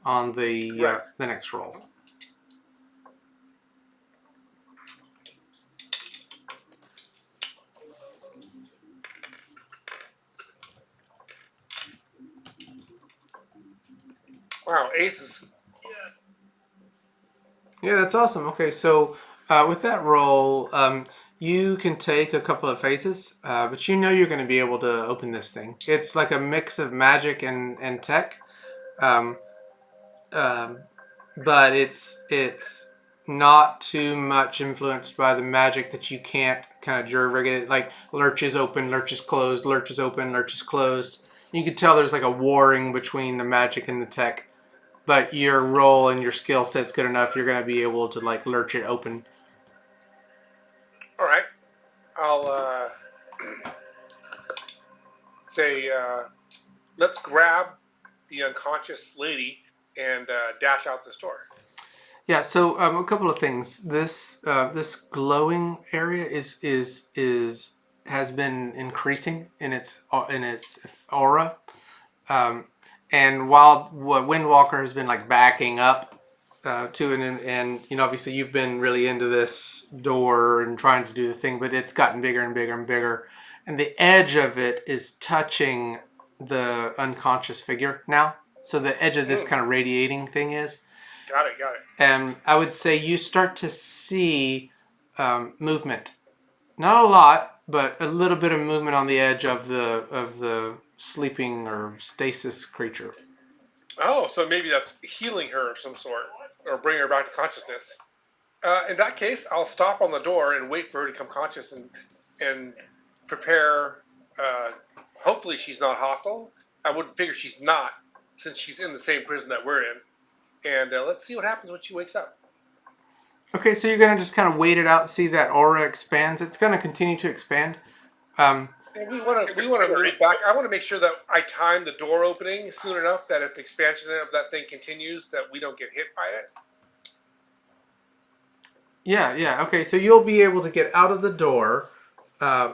Right. the next roll? Wow, aces. Yeah, that's awesome. Okay, so with that roll, you can take a couple of phases, but you know you're going to be able to open this thing. It's like a mix of magic and tech, um, but it's not too much influenced by the magic that you can't kind of jury rig it. Like lurches open, lurches closed, lurches open, lurches closed. You can tell there's like a warring between the magic and the tech. But your role and your skill set's good enough, you're going to be able to like lurch it open. All right. I'll say, let's grab the unconscious lady and dash out this door. Yeah. So a couple of things. This glowing area is has been increasing in its aura. And while Windwalker has been like backing up to it, and you know, obviously you've been really into this door and trying to do the thing, but it's gotten bigger and bigger and bigger, and the edge of it is touching the unconscious figure now. So the edge of this kind of radiating thing is. Got it. And I would say you start to see movement. Not a lot, but a little bit of movement on the edge of the sleeping or stasis creature. Oh, so maybe that's healing her of some sort, or bringing her back to consciousness. In that case, I'll stop on the door and wait for her to come conscious and prepare. Hopefully, she's not hostile. I wouldn't figure she's not, since she's in the same prison that we're in. And let's see what happens when she wakes up. Okay, so you're gonna just kind of wait it out, see that aura expands. It's gonna continue to expand. And we want to move back. I want to make sure that I time the door opening soon enough that if the expansion of that thing continues, that we don't get hit by it. Yeah. Okay, so you'll be able to get out of the door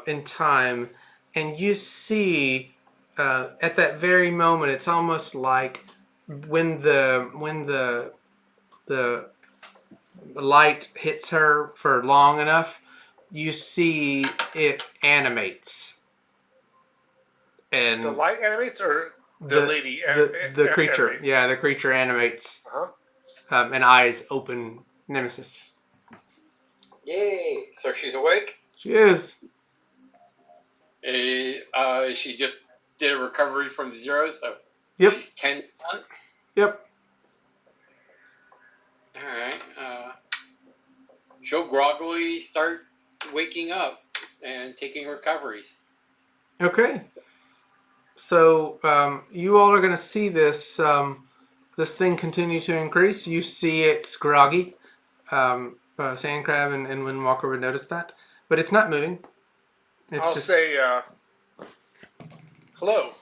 in time, and you see at that very moment, it's almost like when the light hits her for long enough, you see it animates. And The light animates, or the lady? The creature. Animates? Yeah, the creature animates. Uh-huh. And eyes open. Nemesis. Yay! So she's awake. She is. She just did a recovery from 0, so Yep. she's 10. Yep. All right. She'll groggily start waking up and taking recoveries. Okay. So you all are going to see this this thing continue to increase. You see it's groggy. Sand Crab and Windwalker would notice that, but it's not moving. I'll say, hello.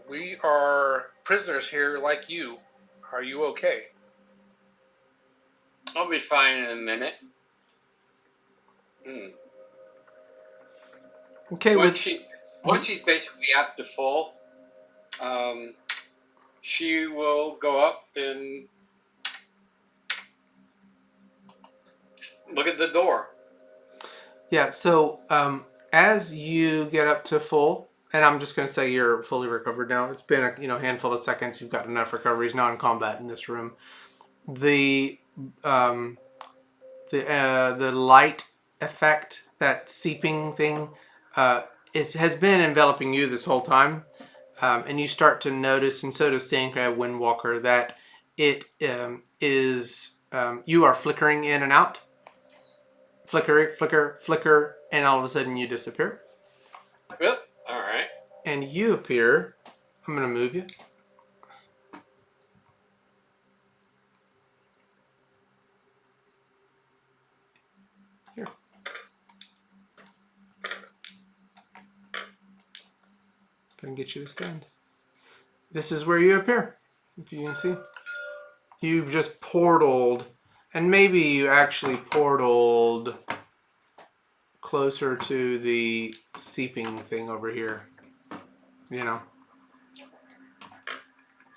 We are prisoners here like you. Are you okay? I'll be fine in a minute. Okay. Once she's basically up to full, she will go up and look at the door. Yeah. So as you get up to full, and I'm just going to say you're fully recovered now. It's been a handful of seconds. You've got enough recoveries now in combat in this room. The light effect, that seeping thing, has been enveloping you this whole time, and you start to notice, and so does Sandcrab Windwalker, that it is you are flickering in and out, flicker, and all of a sudden you disappear. Yep. All right. And you appear. I'm going to move you. Here. If I can get you to stand. This is where you appear. If you can see. You've just portaled. And maybe you actually portaled closer to the seeping thing over here. You know.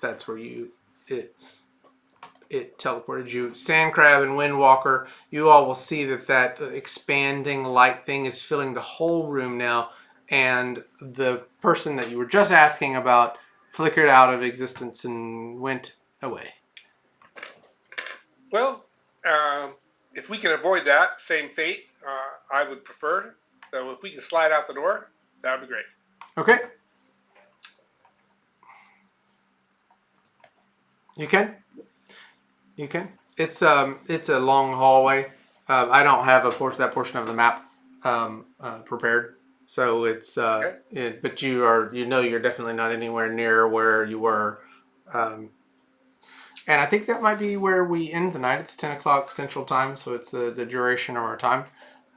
That's where it teleported you. Sandcrab and Windwalker, you all will see that expanding light thing is filling the whole room now, and the person that you were just asking about flickered out of existence and went away. Well, if we can avoid that same fate, I would prefer. So if we can slide out the door, that would be great. Okay. You can. You can. It's a long hallway. I don't have that portion of the map prepared, so it's Okay. but you're definitely not anywhere near where you were, and I think that might be where we end the night. It's 10 o'clock Central Time, so it's the duration of our time.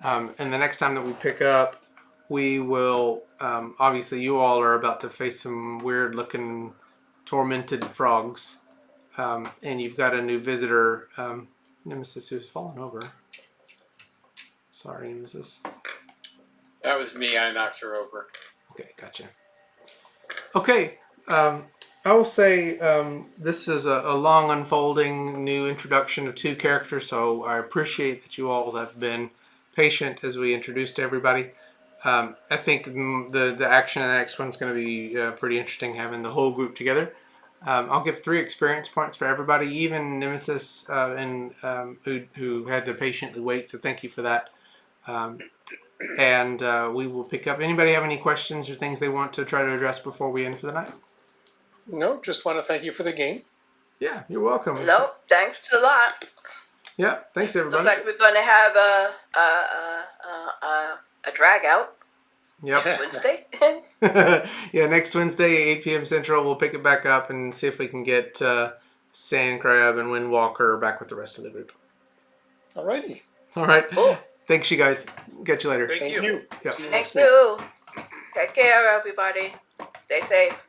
And the next time that we pick up, we will obviously you all are about to face some weird looking tormented frogs. And you've got a new visitor, Nemesis, who's fallen over. Sorry, Nemesis. That was me. I knocked her over. Okay, gotcha. Okay, I will say this is a long unfolding new introduction of 2 characters, so I appreciate that you all have been patient as we introduced everybody. I think the action in the next one's going to be pretty interesting, having the whole group together. I'll give 3 experience points for everybody, even Nemesis, who had to patiently wait. So thank you for that. And we will pick up. Anybody have any questions or things they want to try to address before we end for the night? No, just want to thank you for the game. Yeah, you're welcome. No, thanks a lot. Yeah, thanks everybody. Looks like we're going to have a drag out Yep. Wednesday. Yeah, next Wednesday, 8 p.m. Central, we'll pick it back up and see if we can get Sand Crab and Windwalker back with the rest of the group. Alrighty. All right. Cool. Thanks, you guys. Catch you later. Thank Thank you. you. Yeah. See you Thank next week. you. Take care, everybody. Stay safe.